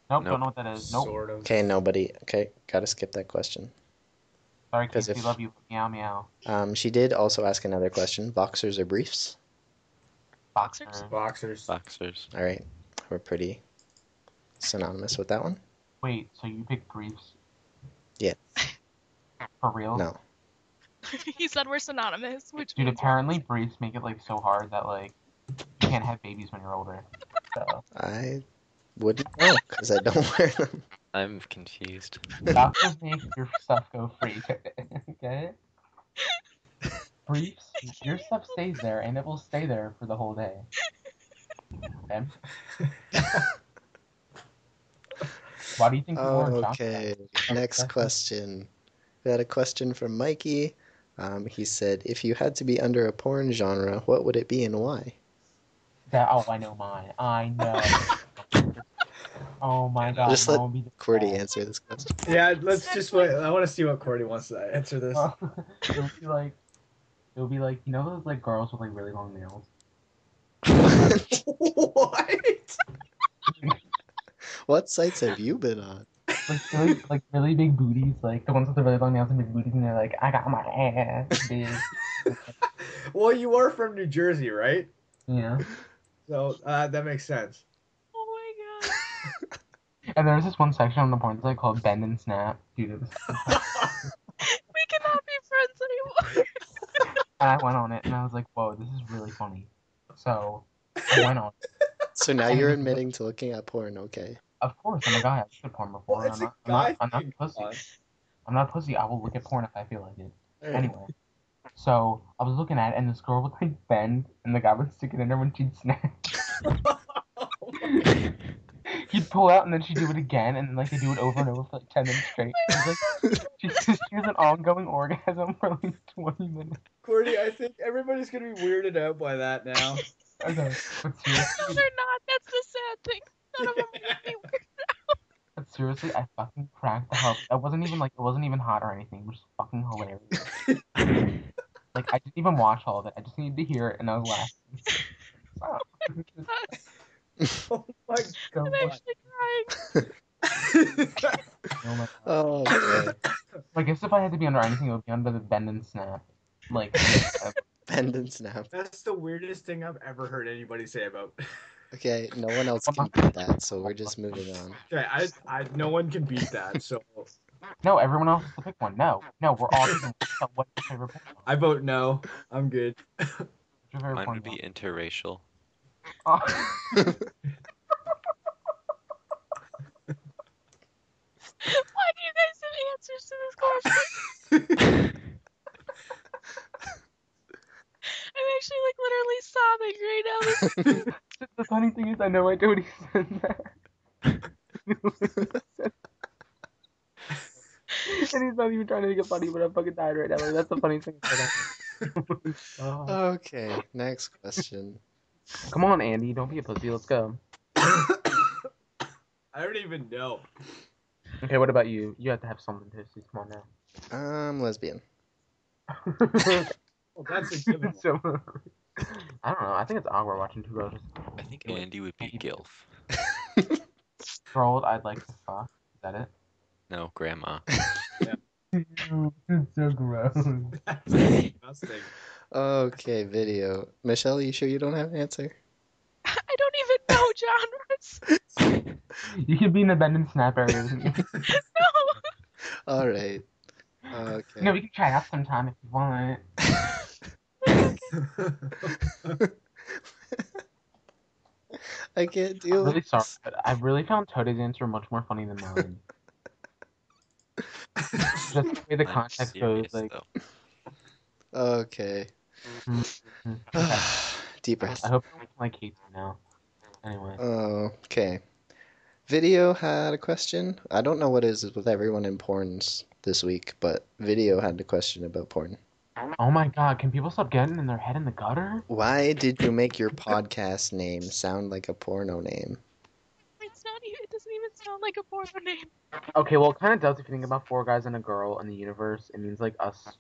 Speaker 1: Nope,
Speaker 3: Nope.
Speaker 1: don't know what that is. Nope.
Speaker 5: Sort of.
Speaker 2: Okay, nobody. Okay, gotta skip that question.
Speaker 1: Sorry,
Speaker 2: 'Cause
Speaker 1: Casey,
Speaker 2: if-
Speaker 1: love you. Meow meow.
Speaker 2: She did also ask another question. Boxers or briefs?
Speaker 4: Boxers?
Speaker 1: Boxer.
Speaker 5: Boxers.
Speaker 3: Boxers.
Speaker 2: All right, we're pretty synonymous with that one.
Speaker 1: Wait, so you pick briefs?
Speaker 2: Yeah.
Speaker 1: For real?
Speaker 2: No.
Speaker 4: He said we're synonymous, which
Speaker 1: Dude,
Speaker 4: means
Speaker 1: apparently briefs make it like so hard that like you can't have babies when you're older. So
Speaker 2: I wouldn't know because I don't wear them.
Speaker 3: I'm confused.
Speaker 1: doctors make your stuff go free. Okay? Briefs, your stuff stays there and it will stay there for the whole day. Okay? Why do you think people wear jocks?
Speaker 2: Okay, next question. We had a question from Mikey. He said, if you had to be under a porn genre, what would it be and why?
Speaker 1: I know mine. I know. Oh my god.
Speaker 2: Just
Speaker 1: mine
Speaker 2: let
Speaker 1: will be the
Speaker 2: Qwerty
Speaker 1: best.
Speaker 2: answer this question.
Speaker 5: Yeah, let's just wait. I want to see what Qwerty wants to answer this.
Speaker 1: It'll be like, you know those like girls with like really long nails?
Speaker 5: What?
Speaker 2: What sites have you been on?
Speaker 1: Like really big booties, like the ones with the really long nails and big booties, and they're like, I got my ass big.
Speaker 5: Well, you are from New Jersey, right?
Speaker 1: Yeah.
Speaker 5: So that makes sense.
Speaker 4: Oh my god.
Speaker 1: And there's this one section on the porn site called Bend and Snap. Dude, it was
Speaker 4: We cannot be friends anymore.
Speaker 1: and I went on it and I was like, whoa, this is really funny. So I went on it.
Speaker 2: So now you're admitting to looking at porn, okay?
Speaker 1: Of course, I'm a guy. I've looked at porn before.
Speaker 5: Well,
Speaker 1: and
Speaker 5: it's
Speaker 1: I'm
Speaker 5: a
Speaker 1: not
Speaker 5: guy
Speaker 1: a
Speaker 5: thing.
Speaker 1: pussy.
Speaker 5: Come on.
Speaker 1: I'm not a pussy. I will look at porn if I feel like it.
Speaker 2: Alright.
Speaker 1: Anyway, so I was looking at it, and this girl would like bend, and the guy would stick it in her when she'd snap. He'd pull out, and then she'd do it again, and then like they do it over and over for like 10 minutes straight. It was like she has an ongoing orgasm for like 20 minutes.
Speaker 5: Qwerty, I think everybody's gonna be weirded out by that now.
Speaker 1: I know, but
Speaker 4: No,
Speaker 1: seriously,
Speaker 4: they're not. That's the sad thing. None of them make me weird.
Speaker 1: I fucking cracked cracked the hell. It wasn't even hot or anything. It was just fucking hilarious. Like I didn't even watch all of it. I just needed to hear it, and I was laughing. Stop.
Speaker 5: Oh my
Speaker 4: I'm
Speaker 5: god.
Speaker 4: actually crying.
Speaker 1: Oh my god.
Speaker 2: Oh, okay.
Speaker 1: I guess if I had to be under anything, it would be under the bend and snap. Like,
Speaker 2: Bend and snap.
Speaker 5: That's the weirdest thing I've ever heard anybody say about.
Speaker 2: Okay, no one else can beat that, so we're just moving on.
Speaker 5: Okay, no one can beat that. So
Speaker 1: no, everyone else has to pick one. No, we're all picking one. So what's your favorite porn?
Speaker 5: I vote no. I'm good.
Speaker 1: What's your favorite
Speaker 3: Mine
Speaker 1: porn?
Speaker 3: would be interracial.
Speaker 1: Oh.
Speaker 4: Why do you guys have answers to this question? I'm actually like literally sobbing right now.
Speaker 1: The funny thing is, I know I Toadeh said that. And he's not even trying to make it funny, but I'm fucking died right now. Like, that's the funny thing. Oh.
Speaker 2: Okay, next question.
Speaker 1: Come on, Andy, don't be a pussy. Let's go.
Speaker 5: I don't even know.
Speaker 1: Okay, what about you? You have to have something to see. Come on now.
Speaker 2: Lesbian.
Speaker 5: Well, that's a given.
Speaker 1: So, I don't know. I think it's awkward watching two girls.
Speaker 3: I think Andy would be Gilf.
Speaker 1: Girl, I'd like to fuck. Is that it?
Speaker 3: No, Grandma.
Speaker 1: It's so gross.
Speaker 5: That's disgusting.
Speaker 2: Okay, video. Michelle, you sure you don't have an answer?
Speaker 4: I don't even know genres.
Speaker 1: You could be in the bend and snap area.
Speaker 4: No.
Speaker 2: All right. Okay.
Speaker 1: No, we can try it out sometime if you want.
Speaker 2: I can't
Speaker 1: I'm
Speaker 2: deal
Speaker 1: really
Speaker 2: with
Speaker 1: sorry,
Speaker 2: this.
Speaker 1: but I really found Toadeh's answer much more funny than mine. Just the way the
Speaker 3: I'm
Speaker 1: context
Speaker 3: serious,
Speaker 1: goes, like.
Speaker 3: though.
Speaker 2: Okay.
Speaker 1: Okay.
Speaker 2: Deep breath.
Speaker 1: I hope no one like hates me now. Anyway.
Speaker 2: Okay. Video had a question. I don't know what is with everyone in porns this week, but Video had a question about porn.
Speaker 1: Oh my god, can people stop getting in their head in the gutter?
Speaker 2: Why did you make your podcast name sound like a porno name?
Speaker 4: It's not even. It doesn't even sound like a porno name.
Speaker 1: Okay, well, it kind of does if you think about 4 guys and a girl in the universe. It means like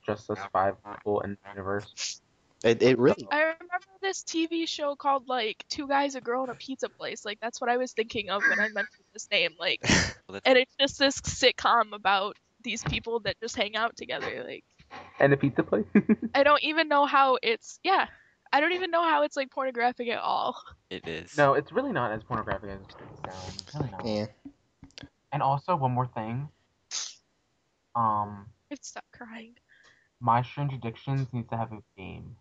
Speaker 1: just us 5 people in the universe.
Speaker 2: It really.
Speaker 4: I remember this TV show called like Two Guys, a Girl, and a Pizza Place. Like that's what I was thinking of when I mentioned this name. Like,
Speaker 3: Well,
Speaker 4: and it's just this sitcom about these people that just hang out together. Like,
Speaker 1: And a pizza place?
Speaker 4: I don't even know how it's. Yeah, I don't even know how it's like pornographic at all.
Speaker 3: it is.
Speaker 1: No, it's really not as pornographic as it sounds. It's really not.
Speaker 2: Yeah.
Speaker 1: And also, one more thing.
Speaker 4: It's stop crying.
Speaker 1: My Strange Addictions needs to have a game.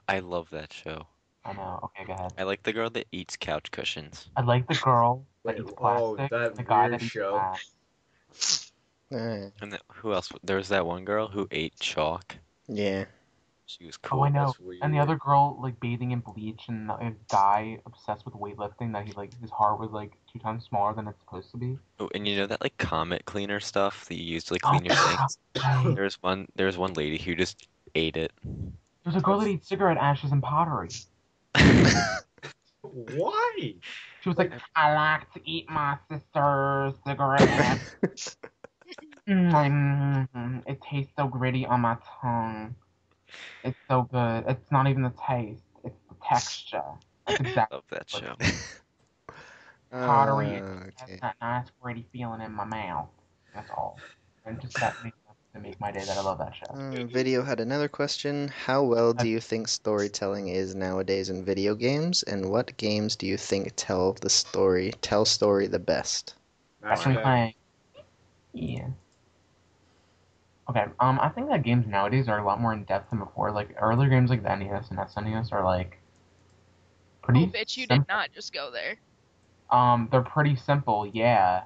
Speaker 3: I love that show.
Speaker 1: I know. Okay, go ahead.
Speaker 3: I like the girl that eats couch cushions.
Speaker 1: I like the girl that
Speaker 5: Wait,
Speaker 1: eats
Speaker 5: oh,
Speaker 1: plastic.
Speaker 5: that
Speaker 1: the guy
Speaker 5: weird
Speaker 1: that eats
Speaker 5: show.
Speaker 1: glass.
Speaker 2: Alright.
Speaker 3: And who else? There was that one girl who ate chalk.
Speaker 2: Yeah.
Speaker 3: She was
Speaker 1: Oh,
Speaker 3: cool.
Speaker 1: I know.
Speaker 5: That's weird.
Speaker 1: And the other girl, like, bathing in bleach, and a guy obsessed with weightlifting that he, like, his heart was, like, 2 times smaller than it's supposed to be.
Speaker 3: Oh, and you know that like Comet cleaner stuff that you use to like clean your sinks?
Speaker 1: Right.
Speaker 3: There's one lady who just ate it.
Speaker 1: There's a girl that eats cigarette ashes and pottery.
Speaker 5: Why?
Speaker 1: She was like, I like to eat my sister's cigarette ash. It tastes so gritty on my tongue. It's so good. It's not even the taste, it's the texture. That's exactly
Speaker 3: Love that
Speaker 1: what
Speaker 3: show.
Speaker 1: pottery has
Speaker 2: Okay.
Speaker 1: that nice gritty feeling in my mouth. That's all. And just that makes to make my day that I love that show.
Speaker 2: Video had another question. How well do you think storytelling is nowadays in video games, and what games do you think tell story the best?
Speaker 1: Actually playing. Yeah. Okay, I think that games nowadays are a lot more in depth than before. Like earlier games like the NES and SNES are like pretty.
Speaker 4: Oh, bitch, you did not just go there.
Speaker 1: They're pretty simple, yeah.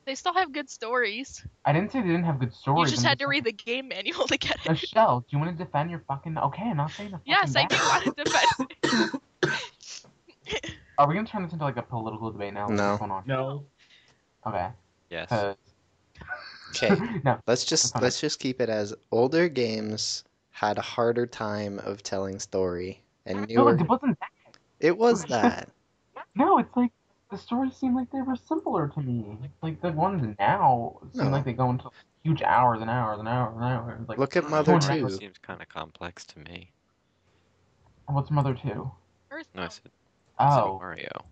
Speaker 4: They still have good stories.
Speaker 1: I didn't say they didn't have good stories.
Speaker 4: You just had to read the game manual to get it.
Speaker 1: Michelle, do you want to defend your fucking? Okay, I'm not saying the fucking.
Speaker 4: Yes, I do want to defend it.
Speaker 1: Are we gonna turn this into like a political debate now?
Speaker 2: No.
Speaker 1: What's going on?
Speaker 5: No.
Speaker 1: Okay.
Speaker 3: Yes.
Speaker 2: Okay.
Speaker 1: No.
Speaker 2: Let's just keep it as older games had a harder time of telling story, and
Speaker 1: No,
Speaker 2: newer.
Speaker 1: it wasn't that.
Speaker 2: It was that.
Speaker 1: No, it's like the stories seem like they were simpler to me. Like the ones now seem
Speaker 2: No.
Speaker 1: like they go into huge hours and hours and hours and hours. Like
Speaker 2: Look at
Speaker 3: I don't know,
Speaker 2: Mother
Speaker 1: 200
Speaker 3: Mother
Speaker 2: 2.
Speaker 1: hours.
Speaker 3: seems kind of complex to me.
Speaker 1: What's Mother 2?
Speaker 3: No, I
Speaker 4: Earthbound.
Speaker 3: said
Speaker 1: Oh.
Speaker 3: Mario.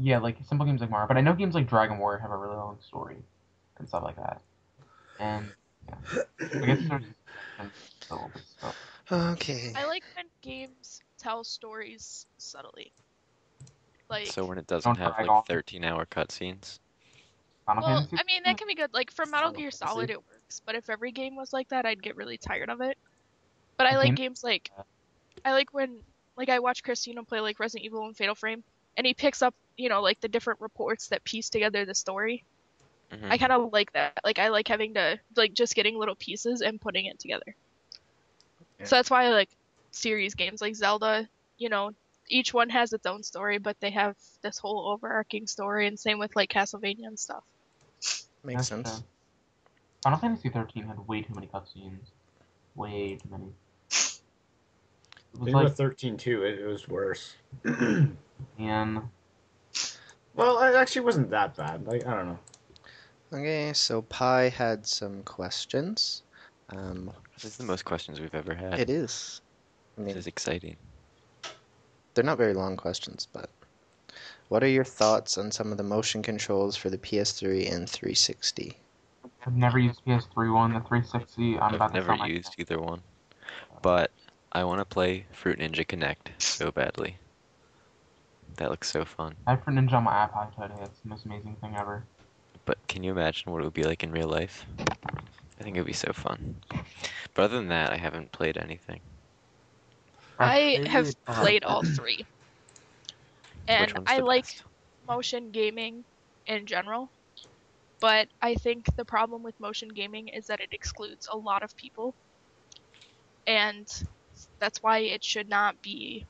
Speaker 1: Yeah, like simple games like Mario, but I know games like Dragon Warrior have a really long story and stuff like that. And yeah, I guess there's a little bit stuff.
Speaker 2: Okay.
Speaker 4: I like when games tell stories subtly. Like,
Speaker 3: So when it doesn't
Speaker 1: Don't
Speaker 3: have
Speaker 1: drag
Speaker 3: like
Speaker 1: on.
Speaker 3: 13-hour cutscenes.
Speaker 1: Final
Speaker 4: well,
Speaker 1: Fantasy.
Speaker 4: I mean, that can be good. Like, for Metal
Speaker 5: Final
Speaker 4: Gear
Speaker 5: Fantasy.
Speaker 4: Solid, it works. But if every game was like that, I'd get really tired of it. But I like games like, I like when, like, I watch Christina play, like, Resident Evil and Fatal Frame, and he picks up, you know, like, the different reports that piece together the story.
Speaker 3: Mhm.
Speaker 4: I kind of like that. Like, I like having to, like, just getting little pieces and putting it together.
Speaker 5: Yeah.
Speaker 4: So that's why I like series games like Zelda. You know, each one has its own story, but they have this whole overarching story, and same with, like, Castlevania and stuff.
Speaker 2: Makes
Speaker 1: That's
Speaker 2: sense.
Speaker 1: true. Final Fantasy 13 had way too many cutscenes. Way too many. It was
Speaker 5: Thing
Speaker 1: like,
Speaker 5: with 13 too, it was worse.
Speaker 1: man,
Speaker 5: Well, it actually wasn't that bad. Like, I don't know.
Speaker 2: Okay, so Pi had some questions.
Speaker 3: This is the most questions we've ever had.
Speaker 2: It is. I
Speaker 3: This
Speaker 2: mean,
Speaker 3: is exciting.
Speaker 2: they're not very long questions, but what are your thoughts on some of the motion controls for the PS3 and 360?
Speaker 1: I've never used PS3 one, the 360. I'm
Speaker 3: I've
Speaker 1: about to
Speaker 3: never
Speaker 1: sell my.
Speaker 3: used either one. But I want to play Fruit Ninja Connect so badly. That looks so fun.
Speaker 1: I have for Ninja on my iPod today. It's the most amazing thing ever.
Speaker 3: But can you imagine what it would be like in real life? I think it would be so fun. But other than that, I haven't played anything.
Speaker 4: I have played all three,
Speaker 3: Which
Speaker 4: and
Speaker 3: one's
Speaker 4: I
Speaker 3: the
Speaker 4: like
Speaker 3: best?
Speaker 4: motion gaming in general. But I think the problem with motion gaming is that it excludes a lot of people, and that's why it should not be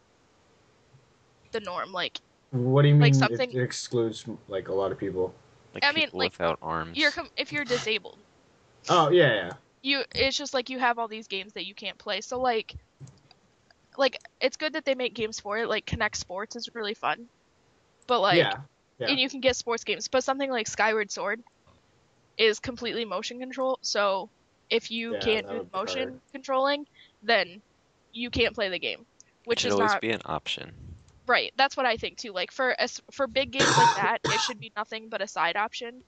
Speaker 4: the norm. Like,
Speaker 5: What do you
Speaker 4: like
Speaker 5: mean
Speaker 4: something.
Speaker 5: it excludes like a lot of people?
Speaker 3: Like
Speaker 4: I mean,
Speaker 3: people
Speaker 4: like
Speaker 3: without arms.
Speaker 4: if you're disabled,
Speaker 5: Oh yeah, yeah.
Speaker 4: it's just like you have all these games that you can't play. So like it's good that they make games for it. Like Kinect Sports is really fun, but like,
Speaker 5: Yeah. Yeah.
Speaker 4: and you can get sports games. But something like Skyward Sword is completely motion control. So if you
Speaker 5: Yeah,
Speaker 4: can't
Speaker 5: that
Speaker 4: do
Speaker 5: would
Speaker 4: the
Speaker 5: be
Speaker 4: motion
Speaker 5: hard.
Speaker 4: controlling, then you can't play the game,
Speaker 3: It
Speaker 4: which
Speaker 3: should
Speaker 4: is
Speaker 3: always
Speaker 4: not
Speaker 3: be an option.
Speaker 4: right. That's what I think too. Like for big games like that, it should be nothing but a side option,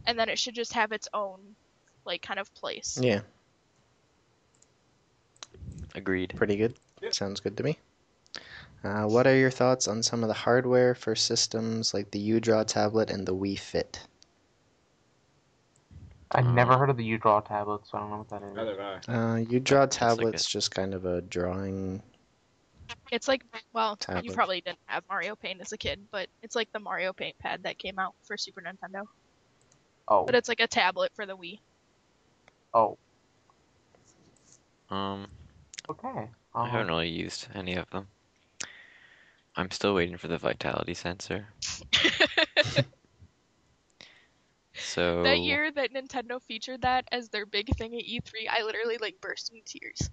Speaker 4: and then it should just have its own like kind of place.
Speaker 2: Yeah,
Speaker 3: Agreed.
Speaker 2: pretty good.
Speaker 5: Yep.
Speaker 2: Sounds good to me. What are your thoughts on some of the hardware for systems like the U-Draw tablet and the Wii Fit?
Speaker 1: I've never heard of the U-Draw tablet, so I don't know what that is.
Speaker 5: Neither have I.
Speaker 2: U-Draw
Speaker 3: It's like
Speaker 2: tablet's just kind of a drawing
Speaker 4: It's like, well, you
Speaker 2: tablet.
Speaker 4: probably didn't have Mario Paint as a kid, but it's like the Mario Paint pad that came out for Super Nintendo.
Speaker 1: Oh,
Speaker 4: But it's like a tablet for the Wii.
Speaker 1: oh,
Speaker 3: I
Speaker 1: okay.
Speaker 3: haven't really used any of them. I'm still waiting for the vitality sensor. So
Speaker 4: That year that Nintendo featured that as their big thing at E3, I literally like burst into tears.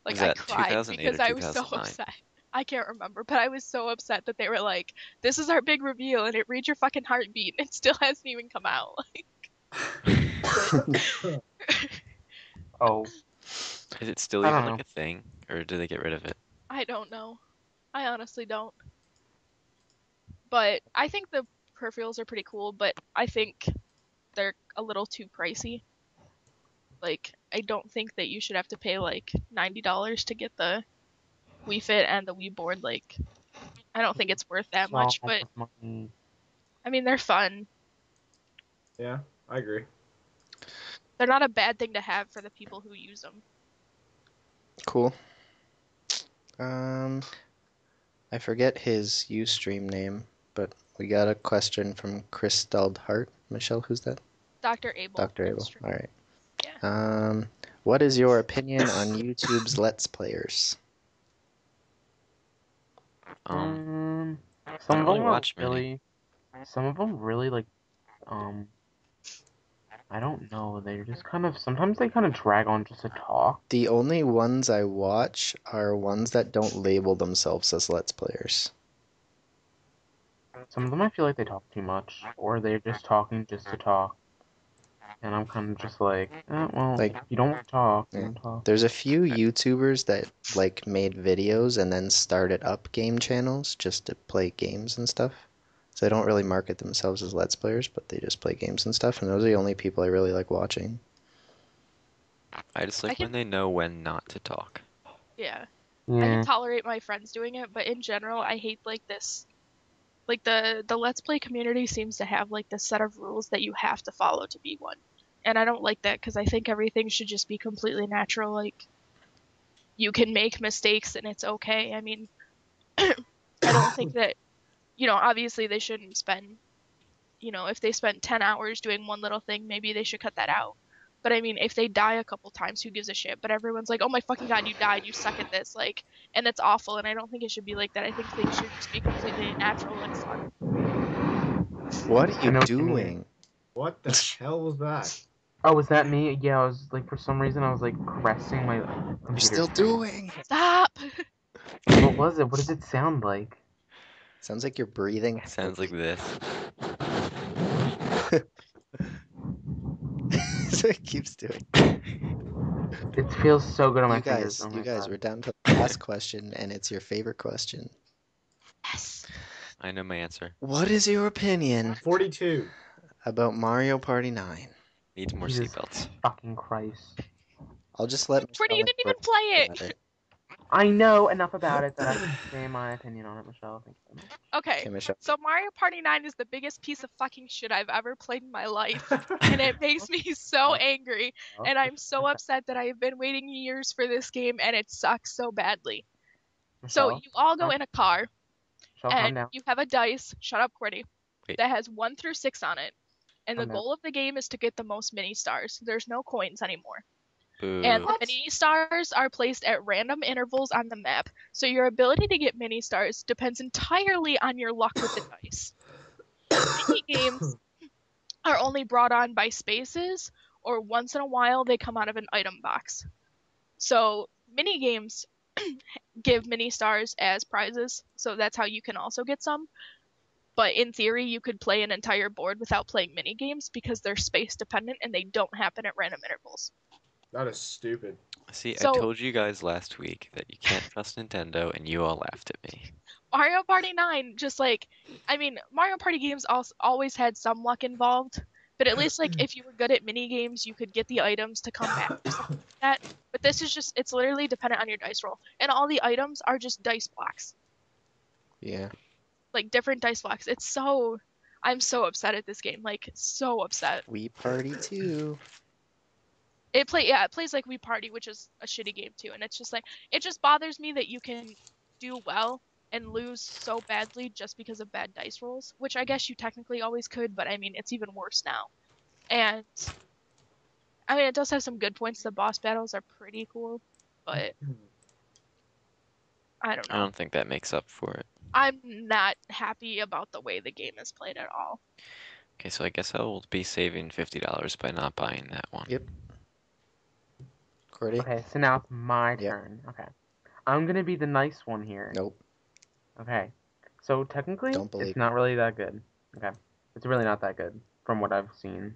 Speaker 4: Like
Speaker 3: Was
Speaker 4: I
Speaker 3: that
Speaker 4: cried
Speaker 3: 2008
Speaker 4: because
Speaker 3: or
Speaker 4: I was so
Speaker 3: 2009?
Speaker 4: upset. I can't remember, but I was so upset that they were like, "This is our big reveal," and it reads your fucking heartbeat, and it still hasn't even come out.
Speaker 1: Oh,
Speaker 3: Is it still
Speaker 1: I
Speaker 3: even
Speaker 1: don't
Speaker 3: like a thing, or did they get rid of it?
Speaker 4: I don't know. I honestly don't. But I think the peripherals are pretty cool, but I think they're a little too pricey. Like, I don't think that you should have to pay like $90 to get the Wii Fit and the Wii board. Like, I don't think it's worth that much, but
Speaker 1: money.
Speaker 4: I mean, they're fun.
Speaker 5: Yeah, I agree.
Speaker 4: They're not a bad thing to have for the people who use them.
Speaker 2: Cool. I forget his Ustream name, but we got a question from Chris Hart. Michelle, who's that?
Speaker 4: Dr. Abel.
Speaker 2: Dr. Abel. All right.
Speaker 4: Yeah.
Speaker 2: What is your opinion on YouTube's Let's Players?
Speaker 3: I
Speaker 1: Some
Speaker 3: don't
Speaker 1: of
Speaker 3: really
Speaker 1: them are
Speaker 3: watch many.
Speaker 1: really, some of them really like, I don't know. They're just kind of sometimes they kind of drag on just to talk.
Speaker 2: The only ones I watch are ones that don't label themselves as Let's Players.
Speaker 1: Some of them I feel like they talk too much, or they're just talking just to talk. And I'm kind of just like, well,
Speaker 2: Like-
Speaker 1: if you don't want to talk,
Speaker 2: Yeah.
Speaker 1: don't talk.
Speaker 2: There's a few YouTubers that like made videos and then started up game channels just to play games and stuff. So they don't really market themselves as Let's Players, but they just play games and stuff, and those are the only people I really like watching.
Speaker 3: I just
Speaker 4: I
Speaker 3: like
Speaker 4: can-
Speaker 3: when they know when not to talk.
Speaker 4: Yeah. I
Speaker 1: Yeah.
Speaker 4: can tolerate my friends doing it, but in general, I hate like this. Like the Let's Play community seems to have like this set of rules that you have to follow to be one, and I don't like that because I think everything should just be completely natural. Like you can make mistakes and it's okay. I mean, I don't think that obviously they shouldn't spend if they spent 10 hours doing one little thing, maybe they should cut that out. But I mean, if they die a couple times, who gives a shit? But everyone's like, oh my fucking god, you died, you suck at this, like, and it's awful, and I don't think it should be like that. I think things should just be completely natural and fun.
Speaker 2: What are
Speaker 1: I
Speaker 2: you
Speaker 1: know what you mean.
Speaker 2: doing?
Speaker 5: What the hell was that?
Speaker 1: Oh, was that me? Yeah, I was like, for some reason, I was like caressing my computer.
Speaker 2: You're still
Speaker 1: screen.
Speaker 2: doing.
Speaker 4: Stop!
Speaker 1: What was it? What does it sound like?
Speaker 2: Sounds like you're breathing.
Speaker 3: Sounds like this.
Speaker 2: So it keeps doing.
Speaker 1: It feels so good on my
Speaker 2: You
Speaker 1: fingers.
Speaker 2: guys,
Speaker 1: Oh my God.
Speaker 2: we're down to the last question, and it's your favorite question.
Speaker 4: Yes.
Speaker 3: I know my answer.
Speaker 2: What is your opinion
Speaker 5: 42.
Speaker 2: about Mario Party 9?
Speaker 3: Needs more
Speaker 1: Jesus
Speaker 3: seatbelts.
Speaker 1: fucking Christ.
Speaker 2: I'll just let
Speaker 4: Pretty, you
Speaker 2: Michelle
Speaker 4: didn't even
Speaker 2: express
Speaker 4: play
Speaker 2: about
Speaker 4: it.
Speaker 2: it.
Speaker 1: I know enough about it that I can say my opinion on it, Michelle. Thank you so much.
Speaker 4: Okay,
Speaker 2: Okay, Michelle.
Speaker 4: so Mario Party 9 is the biggest piece of fucking shit I've ever played in my life, and it makes me so angry, and I'm so upset that I have been waiting years for this game, and it sucks so badly. So
Speaker 1: Michelle,
Speaker 4: you all go in a car,
Speaker 1: Michelle, calm
Speaker 4: and
Speaker 1: down.
Speaker 4: you have a dice, shut up, Qwerty,
Speaker 3: Wait.
Speaker 4: that has 1 through 6 on it, and the
Speaker 1: Calm down.
Speaker 4: goal of the game is to get the most mini stars. There's no coins anymore.
Speaker 3: Boo.
Speaker 4: And the mini stars are placed at random intervals on the map, so your ability to get mini stars depends entirely on your luck with the dice. Mini games are only brought on by spaces, or once in a while they come out of an item box. So mini games give mini stars as prizes, so that's how you can also get some. But in theory, you could play an entire board without playing mini games because they're space dependent and they don't happen at random intervals.
Speaker 5: That is stupid.
Speaker 3: See,
Speaker 4: So-
Speaker 3: I told you guys last week that you can't trust Nintendo, and you all laughed at me.
Speaker 4: Mario Party 9, just like, I mean, Mario Party games also always had some luck involved, but at least, like, if you were good at mini games, you could get the items to come back or something like that. But this is just, it's literally dependent on your dice roll. And all the items are just dice blocks.
Speaker 2: Yeah.
Speaker 4: Like, different dice blocks. I'm so upset at this game. Like, so upset.
Speaker 2: Wii Party 2.
Speaker 4: It plays like Wii Party, which is a shitty game too. And it's just like, it just bothers me that you can do well and lose so badly just because of bad dice rolls, which I guess you technically always could, but I mean, it's even worse now. And I mean, it does have some good points. The boss battles are pretty cool, but I don't
Speaker 3: I
Speaker 4: know.
Speaker 3: don't think that makes up for it.
Speaker 4: I'm not happy about the way the game is played at all.
Speaker 3: Okay, so I guess I will be saving $50 by not buying that one.
Speaker 2: Yep. Qwerty?
Speaker 1: Okay, so now it's my
Speaker 2: Yep.
Speaker 1: turn. Okay. I'm gonna be the nice one here.
Speaker 2: Nope.
Speaker 1: Okay. So technically,
Speaker 2: Don't believe
Speaker 1: it's not really that good. Okay. It's really not that good from what I've seen.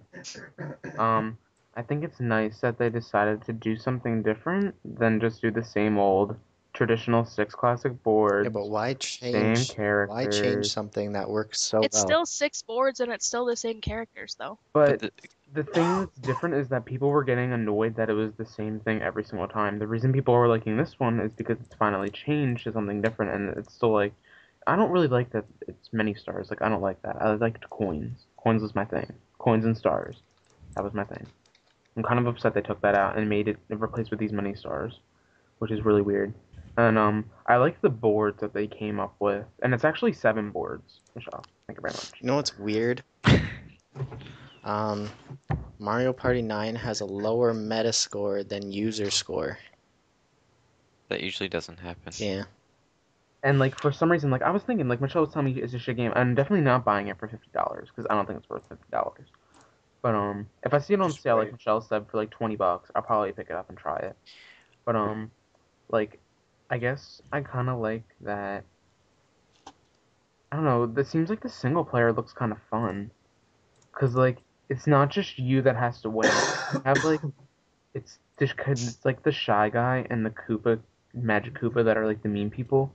Speaker 1: I think it's nice that they decided to do something different than just do the same old traditional 6 classic boards.
Speaker 2: Yeah, but why
Speaker 1: same
Speaker 2: change?
Speaker 1: characters.
Speaker 2: Why change something that works so
Speaker 4: It's
Speaker 2: well?
Speaker 4: still 6 boards and it's still the same characters though.
Speaker 1: But
Speaker 3: the,
Speaker 1: the thing that's different is that people were getting annoyed that it was the same thing every single time. The reason people were liking this one is because it's finally changed to something different, and it's still like, I don't really like that it's many stars. Like, I don't like that. I liked coins. Coins was my thing. Coins and stars. That was my thing. I'm kind of upset they took that out and made it replaced with these many stars, which is really weird. And I like the boards that they came up with, and it's actually 7 boards. Michelle, thank you very much.
Speaker 2: You know what's weird? Mario Party 9 has a lower meta score than user score.
Speaker 3: that usually doesn't happen.
Speaker 2: Yeah.
Speaker 1: And like for some reason, like I was thinking, like Michelle was telling me it's a shit game. I'm definitely not buying it for $50 because I don't think it's worth $50. But if I see it on
Speaker 5: Just
Speaker 1: sale,
Speaker 5: wait.
Speaker 1: like Michelle said, for like $20, I'll probably pick it up and try it. But like, I guess I kind of like that. I don't know. It seems like the single player looks kind of fun, cause like it's not just you that has to win. You have like it's like the Shy Guy and the Koopa, Magic Koopa that are like the mean people,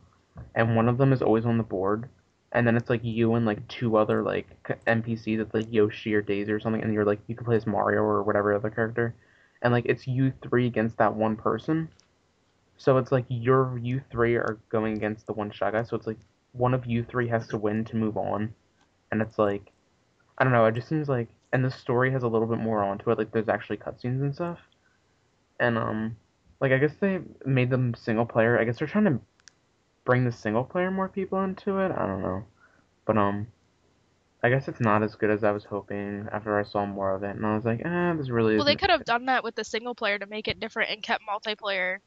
Speaker 1: and one of them is always on the board, and then it's like you and like two other like NPCs that's like Yoshi or Daisy or something, and you're like you can play as Mario or whatever other character, and like it's you three against that one person. So it's like you three are going against the one Shy Guy. So it's like one of you three has to win to move on, and it's like I don't know. It just seems like, and the story has a little bit more onto it. Like there's actually cutscenes and stuff, and like I guess they made them single player. I guess they're trying to bring the single player more people into it. I don't know, but I guess it's not as good as I was hoping after I saw more of it, and I was like, this really
Speaker 4: Well, they
Speaker 1: isn't.
Speaker 4: could have done that with the single player to make it different and kept multiplayer.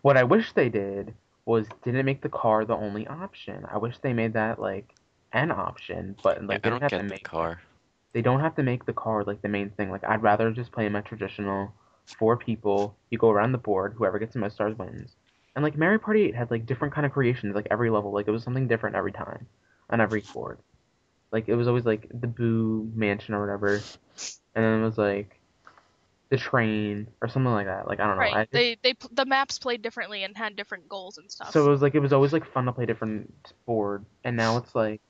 Speaker 1: What I wish they did was didn't make the car the only option. I wish they made that like an option, but
Speaker 3: Yeah,
Speaker 1: like
Speaker 3: I
Speaker 1: they didn't
Speaker 3: don't
Speaker 1: have to
Speaker 3: get the
Speaker 1: make
Speaker 3: car.
Speaker 1: they don't have to make the car like the main thing. Like I'd rather just play my traditional 4 people. You go around the board, whoever gets the most stars wins. And like Mario Party 8 had like different kind of creations, like every level, like it was something different every time on every board. Like it was always like the Boo Mansion or whatever, and then it was like the train or something like that. Like I don't know.
Speaker 4: Right. The maps played differently and had different goals and stuff.
Speaker 1: So it was always like fun to play different board, and now it's like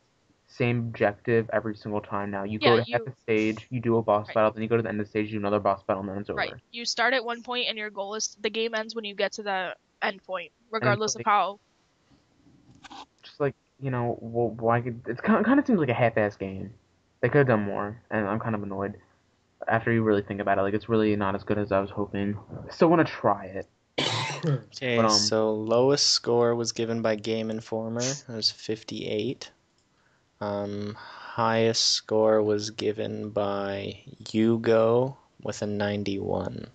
Speaker 1: same objective every single time. Now you go
Speaker 4: Yeah,
Speaker 1: to half the stage, you do a boss
Speaker 4: Right.
Speaker 1: battle, then you go to the end of the stage, you do another boss battle, and then it's over.
Speaker 4: Right. You start at one point and your goal is the game ends when you get to the end point,
Speaker 1: And
Speaker 4: regardless
Speaker 1: it's
Speaker 4: of
Speaker 1: like,
Speaker 4: how.
Speaker 1: just like well, why could it's kind of seems like a half-ass game. They could have done more, and I'm kind of annoyed after you really think about it. Like it's really not as good as I was hoping. Still want to try it,
Speaker 2: Okay,
Speaker 1: but
Speaker 2: so lowest score was given by Game Informer. It was 58. Highest score was given by Yugo with a 91.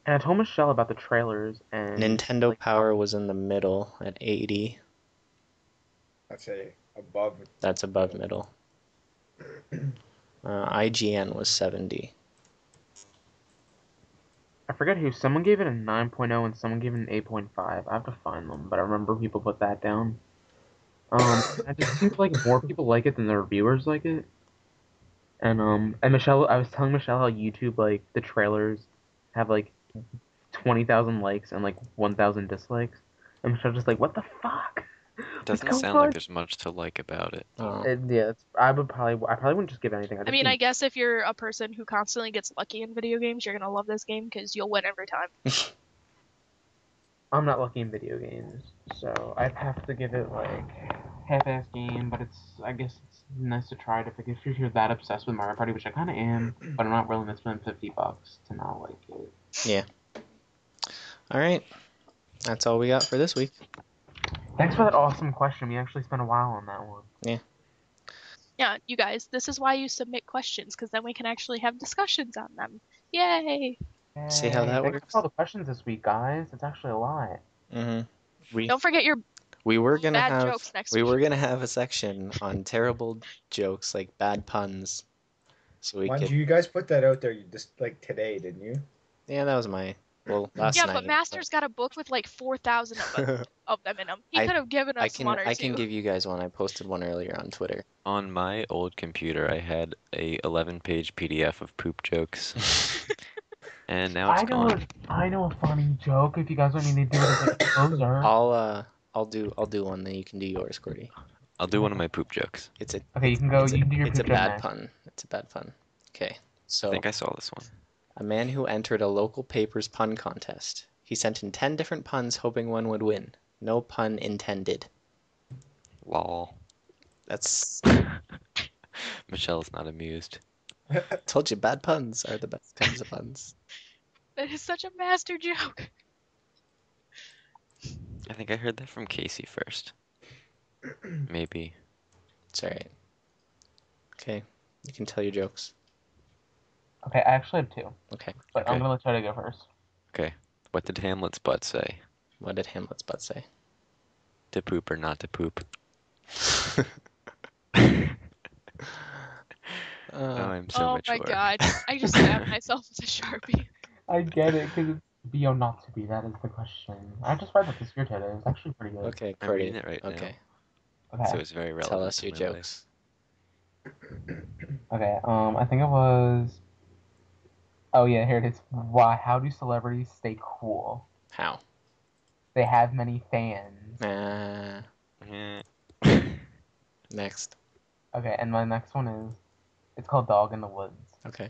Speaker 1: and I told Michelle about the trailers and
Speaker 2: Nintendo
Speaker 1: like
Speaker 2: Power was in the middle at 80.
Speaker 5: I'd say above.
Speaker 2: That's above middle. IGN was 70.
Speaker 1: I forget who. Someone gave it a 9.0 and someone gave it an 8.5. I have to find them, but I remember people put that down. It just seems like more people like it than the reviewers like it. And Michelle, I was telling Michelle how YouTube like the trailers have like 20,000 likes and like 1,000 dislikes, and Michelle's just like, "What the fuck? Like,
Speaker 3: Doesn't
Speaker 1: come
Speaker 3: sound like
Speaker 1: on!"
Speaker 3: there's much to like about it.
Speaker 2: Oh,
Speaker 1: Yeah, I probably wouldn't just give anything.
Speaker 4: I mean, I guess if you're a person who constantly gets lucky in video games, you're gonna love this game because you'll win every time.
Speaker 1: I'm not lucky in video games, so I'd have to give it like half-ass game. But I guess it's nice to try it if you're that obsessed with Mario Party, which I kind of am, but I'm not willing to spend $50 to not like it.
Speaker 2: yeah. All right. That's all we got for this week.
Speaker 1: Thanks for that awesome question. We actually spent a while on that one.
Speaker 4: Yeah, you guys, this is why you submit questions, because then we can actually have discussions on them. Yay!
Speaker 2: See how that
Speaker 1: Thanks
Speaker 2: works?
Speaker 1: for all the questions this week, guys. It's actually a lot.
Speaker 2: Mm-hmm.
Speaker 4: Don't forget your
Speaker 2: We were gonna
Speaker 4: bad
Speaker 2: have
Speaker 4: jokes next
Speaker 2: we
Speaker 4: week.
Speaker 2: were gonna have a section on terrible jokes like bad puns. So we
Speaker 5: Mind
Speaker 2: could.
Speaker 5: you, you guys put that out there just like today, didn't you?
Speaker 2: Yeah, that was my last
Speaker 4: Yeah,
Speaker 2: night.
Speaker 4: but Master's got a book with like 4,000 of them in them. He could have given us one or two.
Speaker 2: I can give you guys one. I posted one earlier on Twitter.
Speaker 3: On my old computer, I had a 11-page PDF of poop jokes, and now it's gone.
Speaker 1: I know a funny joke. If you guys want me to do it as like a closer.
Speaker 2: I'll do one. Then you can do yours, Qwerty.
Speaker 3: I'll do one of my poop jokes.
Speaker 2: It's a
Speaker 1: Okay, you can go. You can do your
Speaker 2: it's a
Speaker 1: poop joke
Speaker 2: bad
Speaker 1: next.
Speaker 2: pun. It's a bad pun. Okay,
Speaker 3: I
Speaker 2: so
Speaker 3: think I saw this one.
Speaker 2: a man who entered a local paper's pun contest. He sent in 10 different puns, hoping one would win. No pun intended.
Speaker 3: Lol.
Speaker 2: That's
Speaker 3: Michelle's not amused.
Speaker 2: told you, bad puns are the best kinds of puns.
Speaker 4: That is such a master joke.
Speaker 3: I think I heard that from Casey first. Maybe.
Speaker 2: It's alright. Okay, you can tell your jokes.
Speaker 1: Okay, I actually have 2.
Speaker 2: Okay.
Speaker 1: But
Speaker 3: Okay.
Speaker 1: I'm gonna try to go first.
Speaker 3: Okay. What did Hamlet's butt say?
Speaker 2: What did Hamlet's butt say?
Speaker 3: To poop or not to poop? Oh, I'm so
Speaker 4: oh
Speaker 3: mature.
Speaker 4: my god, I just stabbed myself with a Sharpie.
Speaker 1: I get it, because it's be or not to be. That is the question. I just read that this year today. It was actually pretty good.
Speaker 2: Okay,
Speaker 3: I'm reading
Speaker 2: Qwerty.
Speaker 3: it right now.
Speaker 2: Okay.
Speaker 1: Okay.
Speaker 3: So it's very relevant.
Speaker 2: Tell us
Speaker 3: to
Speaker 2: your
Speaker 3: my life.
Speaker 2: jokes.
Speaker 1: Okay. I think it was. Oh yeah, here it is. Why? How do celebrities stay cool?
Speaker 2: How?
Speaker 1: They have many fans.
Speaker 3: Yeah.
Speaker 2: Next.
Speaker 1: Okay, and my next one is. It's called Dog in the Woods.
Speaker 2: Okay.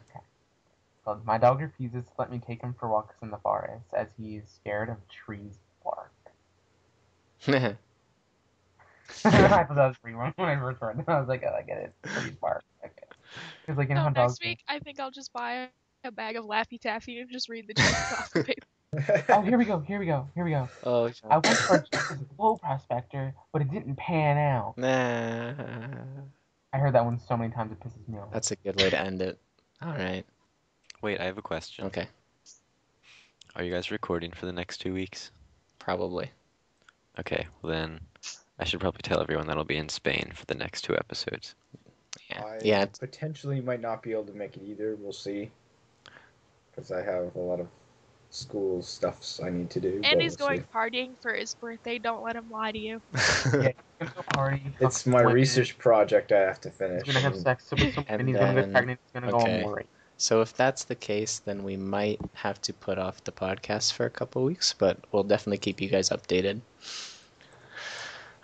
Speaker 1: Called, my dog refuses to let me take him for walks in the forest as he is scared of trees bark. I thought that was pretty one when I first read it. I was like, oh, I get it. Trees bark. Okay. It's like, you know how
Speaker 4: So
Speaker 1: dogs
Speaker 4: next week, I think I'll just buy a bag of Laffy Taffy and just read the jokes off the paper.
Speaker 1: Oh, here we go.
Speaker 2: Oh,
Speaker 1: I went for a job as a gold prospector, but it didn't pan out.
Speaker 2: nah.
Speaker 1: I heard that one so many times it pisses me off.
Speaker 2: That's a good way to end it. All right.
Speaker 3: Wait, I have a question.
Speaker 2: Okay.
Speaker 3: Are you guys recording for the next 2 weeks?
Speaker 2: Probably.
Speaker 3: Okay, well then I should probably tell everyone that I'll be in Spain for the next 2 episodes.
Speaker 2: Yeah.
Speaker 5: I
Speaker 2: Yeah.
Speaker 5: potentially might not be able to make it either. We'll see. Because I have a lot of school stuffs I need to do.
Speaker 4: And
Speaker 5: but
Speaker 4: he's
Speaker 5: we'll
Speaker 4: going
Speaker 5: see.
Speaker 4: partying for his birthday. Don't let him lie to you.
Speaker 1: Yeah, he's gonna go party. fuck
Speaker 5: It's my
Speaker 1: women.
Speaker 5: research project I have to
Speaker 1: He's
Speaker 5: finish.
Speaker 1: gonna have
Speaker 5: and
Speaker 1: sex with some
Speaker 2: And
Speaker 1: women. He's gonna
Speaker 2: then-
Speaker 1: get pregnant. He's gonna go
Speaker 2: okay.
Speaker 1: on Maury.
Speaker 2: So if that's the case, then we might have to put off the podcast for a couple weeks, but we'll definitely keep you guys updated.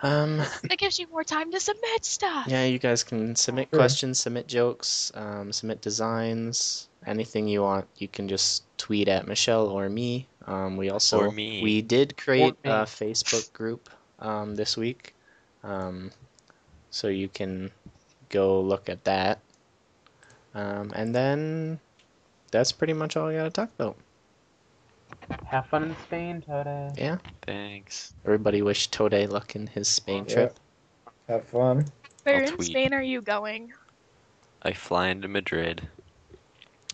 Speaker 4: That gives you more time to submit stuff.
Speaker 2: Yeah, you guys can submit
Speaker 5: Sure.
Speaker 2: questions, submit jokes, submit designs, anything you want. You can just tweet at Michelle or me.
Speaker 3: Or me.
Speaker 2: We did create
Speaker 1: Or me.
Speaker 2: a Facebook group this week, so you can go look at that. And then that's pretty much all I gotta talk about.
Speaker 1: Have fun in Spain, Toadeh.
Speaker 2: Yeah.
Speaker 3: Thanks.
Speaker 2: Everybody wish Toadeh luck in his Spain
Speaker 5: Yeah.
Speaker 2: trip.
Speaker 5: Have fun.
Speaker 4: Where
Speaker 3: I'll
Speaker 4: in
Speaker 3: tweet.
Speaker 4: Spain are you going?
Speaker 3: I fly into Madrid,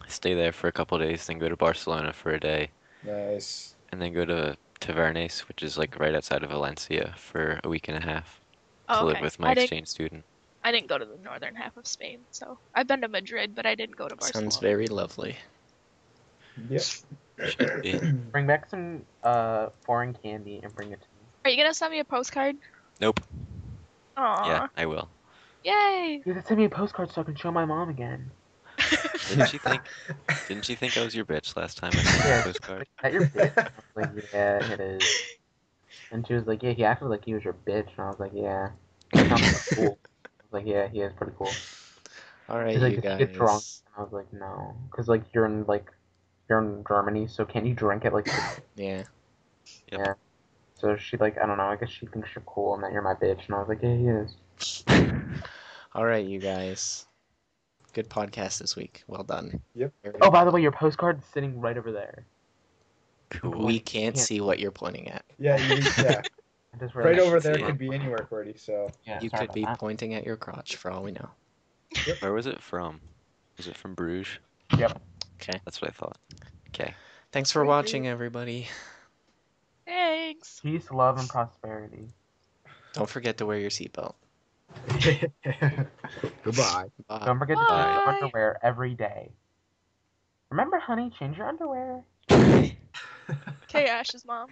Speaker 3: stay there for a couple days, then go to Barcelona for a day,
Speaker 5: Nice.
Speaker 3: and then go to Tavernes, which is like right outside of Valencia, for a week and a half to
Speaker 4: Oh,
Speaker 3: live
Speaker 4: okay.
Speaker 3: with my exchange student.
Speaker 4: I didn't go to the northern half of Spain, so I've been to Madrid, but I didn't go to Barcelona.
Speaker 2: Sounds very lovely.
Speaker 5: Yep.
Speaker 3: Should be.
Speaker 1: Bring back some foreign candy and bring it to me.
Speaker 4: Are you gonna send me a postcard?
Speaker 3: Nope.
Speaker 4: Aww.
Speaker 3: Yeah, I will.
Speaker 4: Yay!
Speaker 1: You can send me a postcard so I can show my mom again.
Speaker 3: Didn't you think? Didn't you think I was your bitch last time I sent you
Speaker 1: Yeah.
Speaker 3: a postcard?
Speaker 1: Is that your bitch? I was like, yeah, it is. And she was like, yeah, he acted like he was your bitch. And I was like, yeah. He's not that cool. I was like, yeah, he is pretty cool.
Speaker 2: All right,
Speaker 1: She's like,
Speaker 2: you
Speaker 1: did you get drunk?
Speaker 2: guys.
Speaker 1: And I was like, no. Because, like, you're in Germany, so can't you drink at, like,
Speaker 2: Yeah.
Speaker 3: Yep.
Speaker 1: yeah. So she, like, I don't know, I guess she thinks you're cool and that you're my bitch. And I was like, yeah, he is.
Speaker 2: All right, you guys. Good podcast this week. Well done.
Speaker 5: Yep.
Speaker 1: Oh, by the way, your postcard is sitting right over there.
Speaker 3: Cool.
Speaker 2: We can't see what you're pointing at.
Speaker 5: Yeah, yeah.
Speaker 1: I just
Speaker 5: Right
Speaker 1: realized-
Speaker 5: over there
Speaker 3: see it.
Speaker 5: could be anywhere, Qwerty, so.
Speaker 1: Yeah,
Speaker 2: You
Speaker 1: sorry
Speaker 2: could be
Speaker 1: about
Speaker 2: pointing at your crotch for all we know.
Speaker 3: Where was it from? Was it from Bruges?
Speaker 1: that. Yep.
Speaker 2: Okay.
Speaker 3: That's what I thought. Okay.
Speaker 2: Thanks for
Speaker 5: Thank
Speaker 2: watching,
Speaker 5: you.
Speaker 2: everybody.
Speaker 4: Thanks.
Speaker 1: Peace, love, and prosperity.
Speaker 2: Don't forget to wear your seatbelt.
Speaker 5: Goodbye.
Speaker 2: Bye.
Speaker 1: Don't forget to change your
Speaker 4: Bye.
Speaker 1: underwear every day. Remember, honey, change your underwear.
Speaker 4: Okay, Ash's mom.